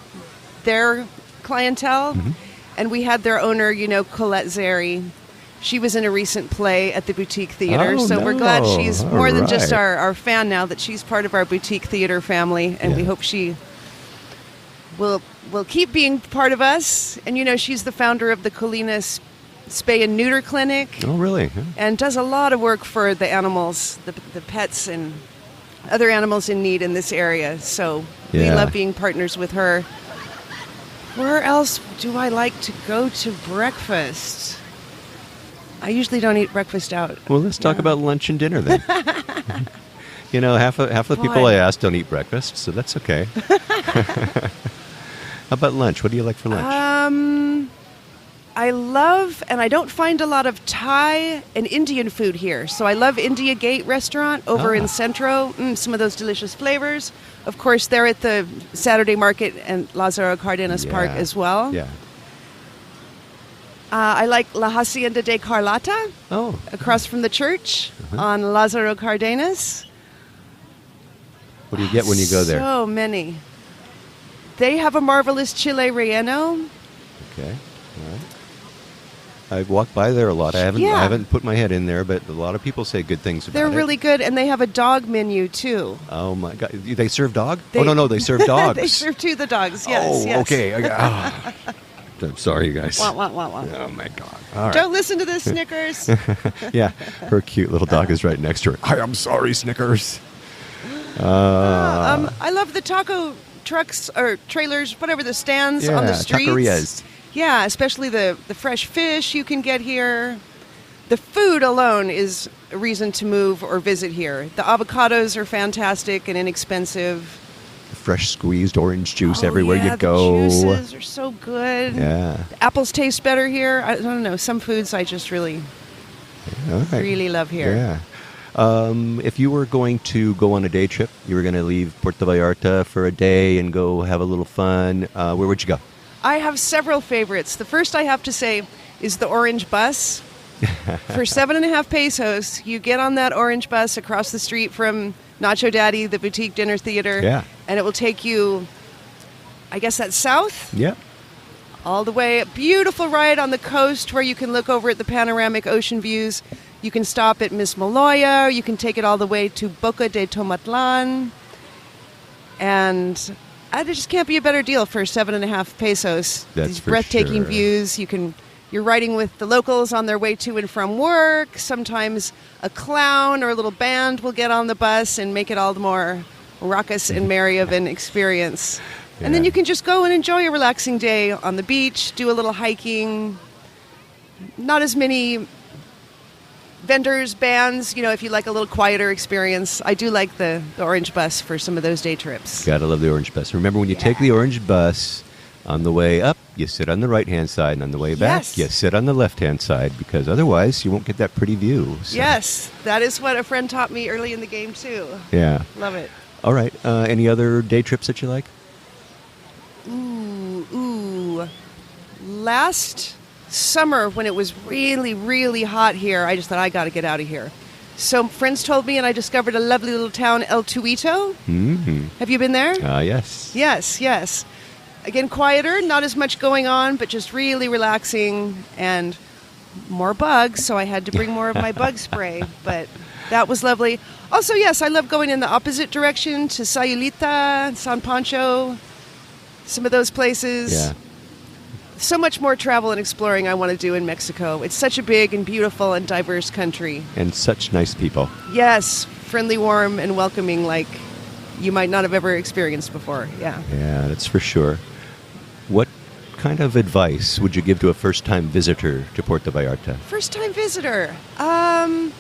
their clientele. Mm-hmm. And we had their owner, Colette Zeri. She was in a recent play at the boutique theater. We're glad she's more than just our fan now, that she's part of our boutique theater family. And we hope she will keep being part of us. And, she's the founder of the Colina Spay and Neuter Clinic. Oh, really? Yeah. And does a lot of work for the animals, the pets and other animals in need in this area. So we love being partners with her. Where else do I like to go to breakfast? I usually don't eat breakfast out. Well, let's talk about lunch and dinner then. Half the people I ask don't eat breakfast, so that's okay. How about lunch? What do you like for lunch? I love, and I don't find a lot of Thai and Indian food here. So I love India Gate restaurant over in Centro. Some of those delicious flavors. Of course, they're at the Saturday market and Lazaro Cardenas Park as well. Yeah. I like La Hacienda de Carlota, across from the church on Lazaro Cardenas. What do you get when you go there? So many. They have a marvelous chile relleno. Okay, all right. I've walked by there a lot. I haven't put my head in there, but a lot of people say good things about it. They're really good, and they have a dog menu, too. Oh, my God. They serve dog? No, they serve dogs. They serve the dogs, yes. Oh, yes. okay. I'm sorry, you guys. Wah, wah, wah, wah. Oh, my God. All right. Don't listen to this, Snickers. Yeah, her cute little dog is right next to her. I'm sorry, Snickers. I love the taco trucks or trailers, whatever, the stands on the streets. Taquerias. Yeah, especially the fresh fish you can get here. The food alone is a reason to move or visit here. The avocados are fantastic and inexpensive. Fresh squeezed orange juice everywhere yeah, you go. The juices are so good. Yeah. The apples taste better here. I don't know. Some foods I just really, All right. really love here. Yeah. If you were going to go on a day trip, you were going to leave Puerto Vallarta for a day and go have a little fun, where would you go? I have several favorites. The first I have to say is the orange bus. For 7.5 pesos, you get on that orange bus across the street from Nacho Daddy, the boutique dinner theater. Yeah. And it will take you, I guess that's south, Yeah. all the way. A beautiful ride on the coast where you can look over at the panoramic ocean views. You can stop at Miss Maloya. You can take it all the way to Boca de Tomatlan. And it just can't be a better deal for 7.5 pesos. That's These for breathtaking sure. views. You're riding with the locals on their way to and from work. Sometimes a clown or a little band will get on the bus and make it all the more raucous and merry of an experience. And then Yeah. you can just go and enjoy a relaxing day on the beach, do a little hiking. Not as many vendors, bands, if you like a little quieter experience. I do like the orange bus for some of those day trips. Gotta love the orange bus. Remember, when you take the orange bus, on the way up, you sit on the right-hand side, and on the way back, Yes. you sit on the left-hand side, because otherwise you won't get that pretty view. So, Yes, that is what a friend taught me early in the game, too. Yeah. Love it. All right. Any other day trips that you like? Ooh. Last summer, when it was really, really hot here, I just thought, I got to get out of here. So friends told me, and I discovered a lovely little town, El Tuito. Mm-hmm. Have you been there? Yes. Yes. Again, quieter, not as much going on, but just really relaxing and more bugs, so I had to bring more of my bug spray, but that was lovely. Also, yes, I love going in the opposite direction to Sayulita, San Pancho, some of those places. Yeah. So much more travel and exploring I want to do in Mexico. It's such a big and beautiful and diverse country. And such nice people. Yes, friendly, warm, and welcoming like you might not have ever experienced before. Yeah. Yeah, that's for sure. What kind of advice would you give to a first-time visitor to Puerto Vallarta? First-time visitor. I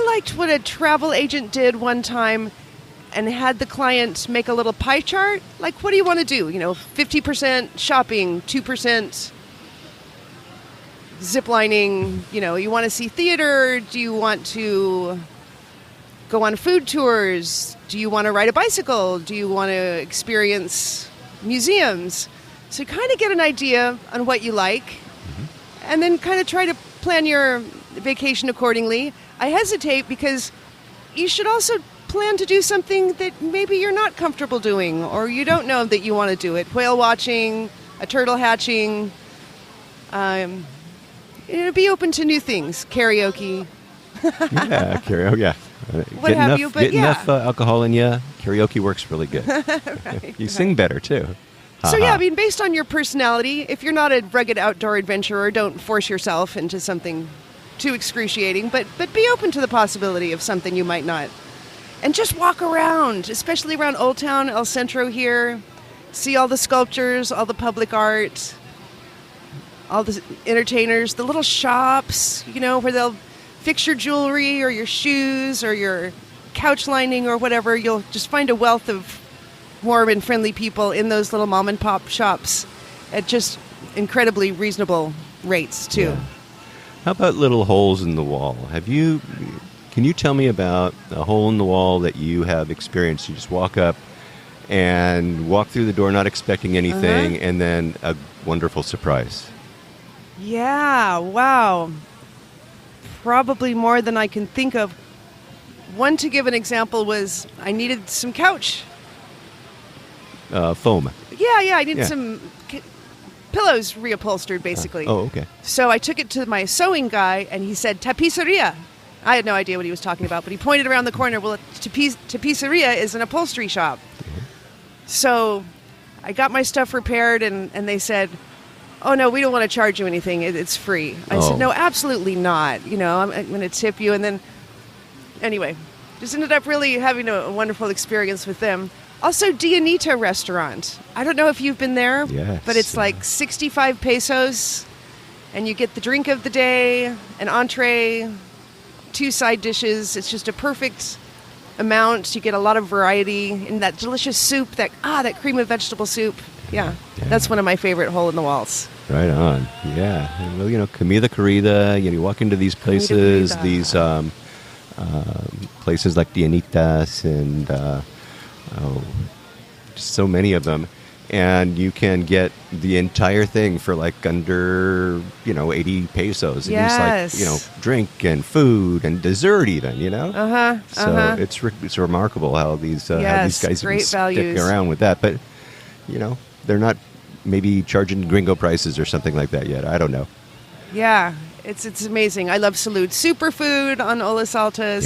liked what a travel agent did one time and had the client make a little pie chart. Like, what do you want to do? 50% shopping, 2% ziplining. You want to see theater? Do you want to go on food tours? Do you want to ride a bicycle? Do you want to experience museums? So kind of get an idea on what you like, and then kind of try to plan your vacation accordingly. I hesitate because you should also plan to do something that maybe you're not comfortable doing, or you don't know that you want to do it. Whale watching, a turtle hatching. Be open to new things. Karaoke. Yeah, karaoke. Yeah. What have you, but get yeah. enough alcohol in you. Karaoke works really good. You sing better too. So yeah, based on your personality, if you're not a rugged outdoor adventurer, don't force yourself into something too excruciating, but be open to the possibility of something you might not. And just walk around, especially around Old Town, El Centro here. See all the sculptures, all the public art, all the entertainers, the little shops, where they'll fix your jewelry or your shoes or your couch lining or whatever. You'll just find a wealth of warm and friendly people in those little mom and pop shops at just incredibly reasonable rates too. Yeah. How about little holes in the wall? Can you tell me about a hole in the wall that you have experienced? You just walk up and walk through the door not expecting anything, and then a wonderful surprise. Yeah, wow. Probably more than I can think of. One, to give an example, was I needed some couch. Foam. Yeah, I needed some pillows reupholstered, basically. Okay. So I took it to my sewing guy, and he said, tapiceria. I had no idea what he was talking about, but he pointed around the corner. Well, tapiceria is an upholstery shop. So I got my stuff repaired, and they said, "Oh no, we don't want to charge you anything. It's free." I said, "No, absolutely not. You know, I'm going to tip you." And then, anyway, just ended up really having a wonderful experience with them. Also, Dianita restaurant. I don't know if you've been there, Yes. but it's like 65 pesos, and you get the drink of the day, an entree, 2 side dishes. It's just a perfect amount. You get a lot of variety, and that delicious soup, that cream of vegetable soup. Yeah, that's one of my favorite hole-in-the-walls. Right on. Yeah. And, well, you know, comida querida, you walk into these places, querida. these places like Dianitas and just so many of them. And you can get the entire thing for like under, 80 pesos. And Yes. it's like, drink and food and dessert even, So it's remarkable how these Yes, guys great even stick values. around with that. But, they're not maybe charging gringo prices or something like that yet. I don't know. Yeah, it's amazing. I love Salud Superfood on Olas Altas.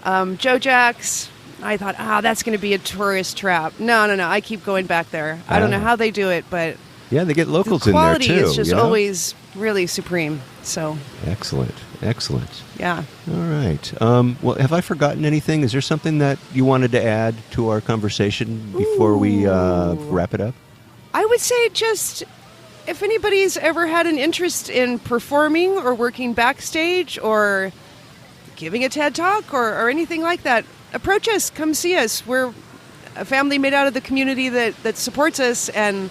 Yeah. Joe Jack's. I thought, that's going to be a tourist trap. No. I keep going back there. I don't know how they do it, but Yeah, they get the locals in there quality too. is just always really supreme. So, Excellent. yeah. All right. Well, have I forgotten anything? Is there something that you wanted to add to our conversation before we wrap it up? I would say just if anybody's ever had an interest in performing or working backstage or giving a TED Talk or anything like that, approach us. Come see us. We're a family made out of the community that supports us, and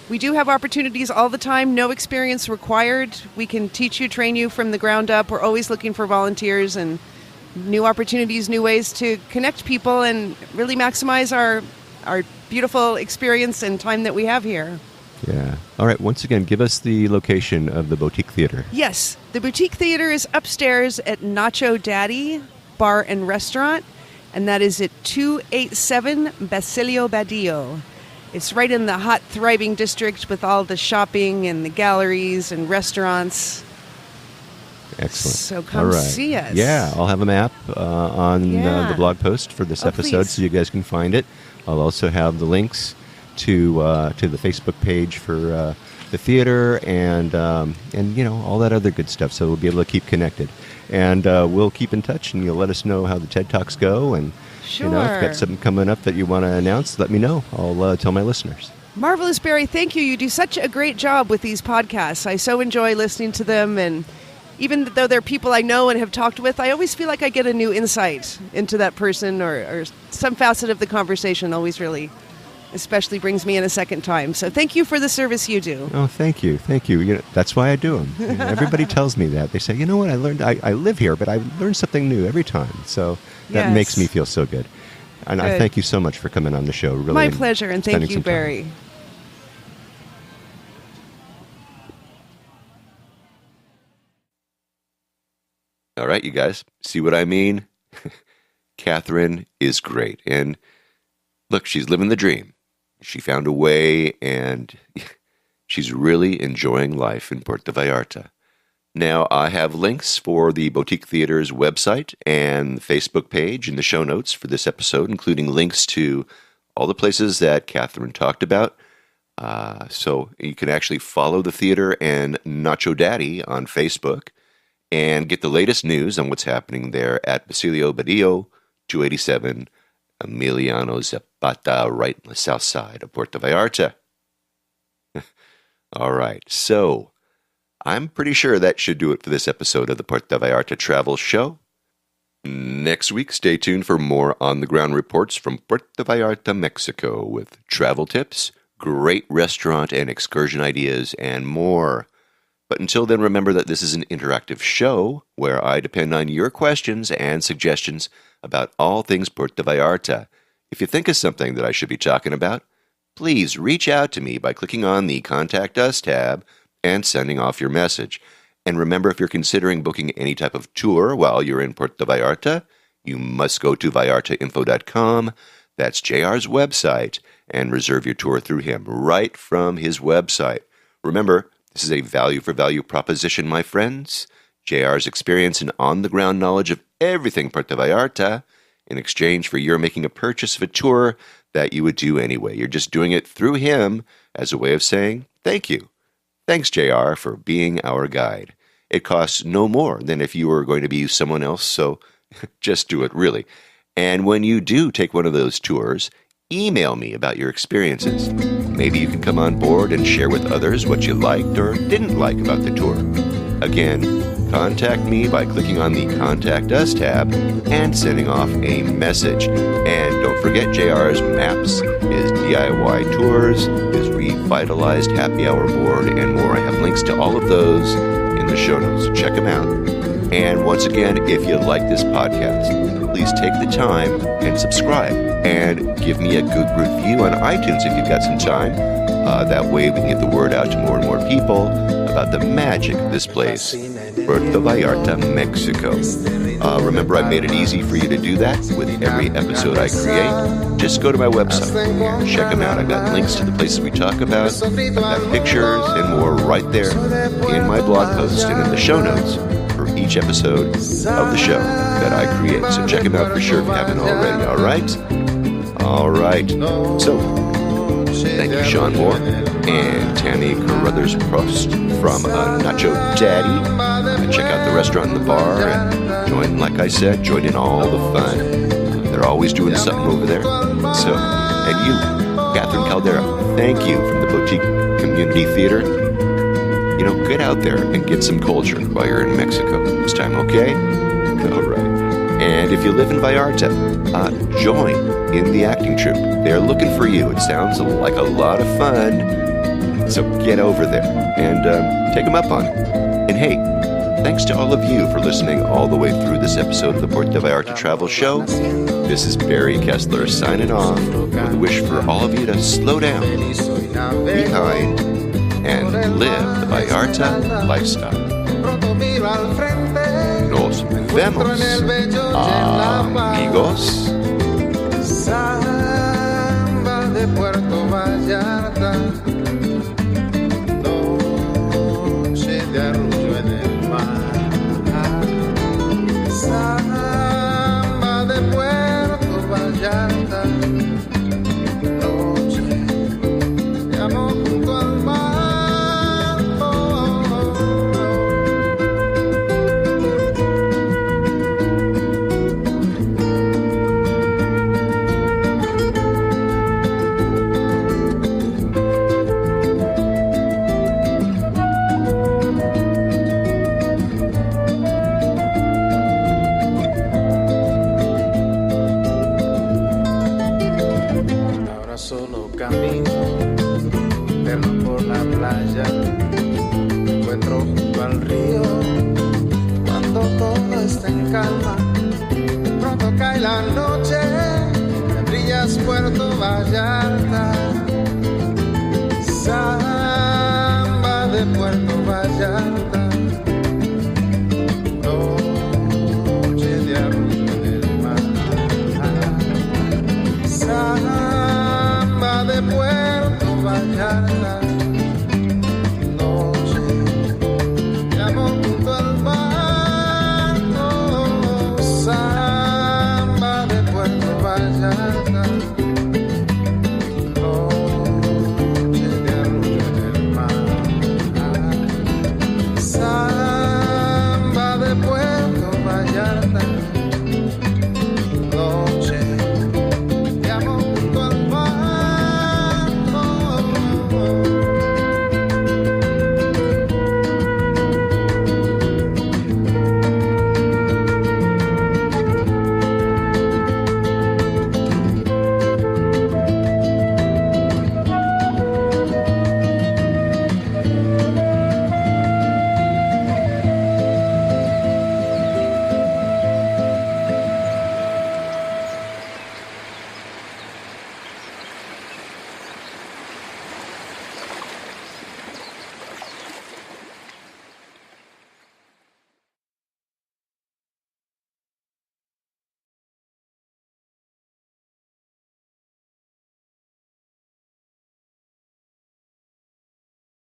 we do have opportunities all the time. No experience required. We can teach you, train you from the ground up. We're always looking for volunteers and new opportunities, new ways to connect people and really maximize our beautiful experience and time that we have here. Yeah. All right. Once again, give us the location of the Boutique Theater. Yes, the Boutique Theater is upstairs at Nacho Daddy Bar and Restaurant, and that is at 287 Basilio Badillo. It's right in the hot, thriving district with all the shopping and the galleries and restaurants. Excellent. So come All right. see us. Yeah, I'll have a map on Yeah. the blog post for this episode, please. so you guys can find it. I'll also have the links to the Facebook page for the theater and all that other good stuff. So we'll be able to keep connected, and we'll keep in touch, and you'll let us know how the TED Talks go, and if you've Sure. got something coming up that you want to announce, let me know. I'll tell my listeners. Marvelous, Barry. Thank you. You do such a great job with these podcasts. I so enjoy listening to them, and even though they're people I know and have talked with, I always feel like I get a new insight into that person or some facet of the conversation. Always really, especially brings me in a second time. So thank you for the service you do. Oh, thank you. That's why I do them. Everybody tells me that. They say, you know what, I live here, but I learn something new every time. So that Yes. makes me feel so good. And I Good. thank you so much for coming on the show. Really, My pleasure, and thank spending you, some time. Barry. All right, you guys, see what I mean? Catherine is great. And look, she's living the dream. She found a way, and she's really enjoying life in Puerto Vallarta. Now, I have links for the Boutique Theater's website and Facebook page in the show notes for this episode, including links to all the places that Catherine talked about. So you can actually follow the theater and Nacho Daddy on Facebook and get the latest news on what's happening there at Basilio Badillo, 287 Emiliano Zapata, right on the south side of Puerto Vallarta. All right, so I'm pretty sure that should do it for this episode of the Puerto Vallarta Travel Show. Next week, stay tuned for more on-the-ground reports from Puerto Vallarta, Mexico, with travel tips, great restaurant and excursion ideas, and more. But until then, remember that this is an interactive show where I depend on your questions and suggestions about all things Puerto Vallarta. If you think of something that I should be talking about, please reach out to me by clicking on the Contact Us tab and sending off your message. And remember, if you're considering booking any type of tour while you're in Puerto Vallarta, you must go to vallartainfo.com. That's JR's website, and reserve your tour through him right from his website. Remember, this is a value-for-value proposition, my friends. JR's experience and on-the-ground knowledge of everything Puerto Vallarta in exchange for your making a purchase of a tour that you would do anyway. You're just doing it through him as a way of saying thank you. Thanks, JR, for being our guide. It costs no more than if you were going to be someone else, so just do it, really. And when you do take one of those tours, email me about your experiences. Maybe you can come on board and share with others what you liked or didn't like about the tour. Again, contact me by clicking on the Contact Us tab and sending off a message. And don't forget JR's maps, his DIY tours, his revitalized happy hour board, and more. I have links to all of those in the show notes, so check them out. And once again, if you like this podcast, please take the time and subscribe and give me a good review on iTunes if you've got some time. That way we can get the word out to more and more people about the magic of this place, Puerto Vallarta, Mexico. Remember, I made it easy for you to do that with every episode I create. Just go to my website and check them out. I've got links to the places we talk about. I've got pictures and more right there in my blog post and in the show notes for each episode of the show that I create. So check them out for sure if you haven't already, all right? All right. So, thank you, Sean Moore and Tammy Carruthers Prust from Nacho Daddy. Check out the restaurant and the bar and join in all the fun. They're always doing something over there. So, and you, Catherine Caldera, thank you from the Boutique Community Theater. You know, get out there and get some culture while you're in Mexico this time, okay? All right. And if you live in Vallarta, join in the acting troupe. They're looking for you. It sounds like a lot of fun. So get over there and take them up on it. And hey, thanks to all of you for listening all the way through this episode of the Puerto Vallarta Travel Show. This is Barry Kessler signing off with a wish for all of you to slow down, be kind, and live the Vallarta lifestyle. Nos vemos, amigos. Samba de Puerto Vallarta, noche de arrullo en el mar. Samba de Puerto Vallarta, noche de amor junto al mar. Solo camino, perro por la playa, me encuentro junto al río, cuando todo está en calma, pronto cae la noche, brillas Puerto Vallarta, samba de Puerto Vallarta.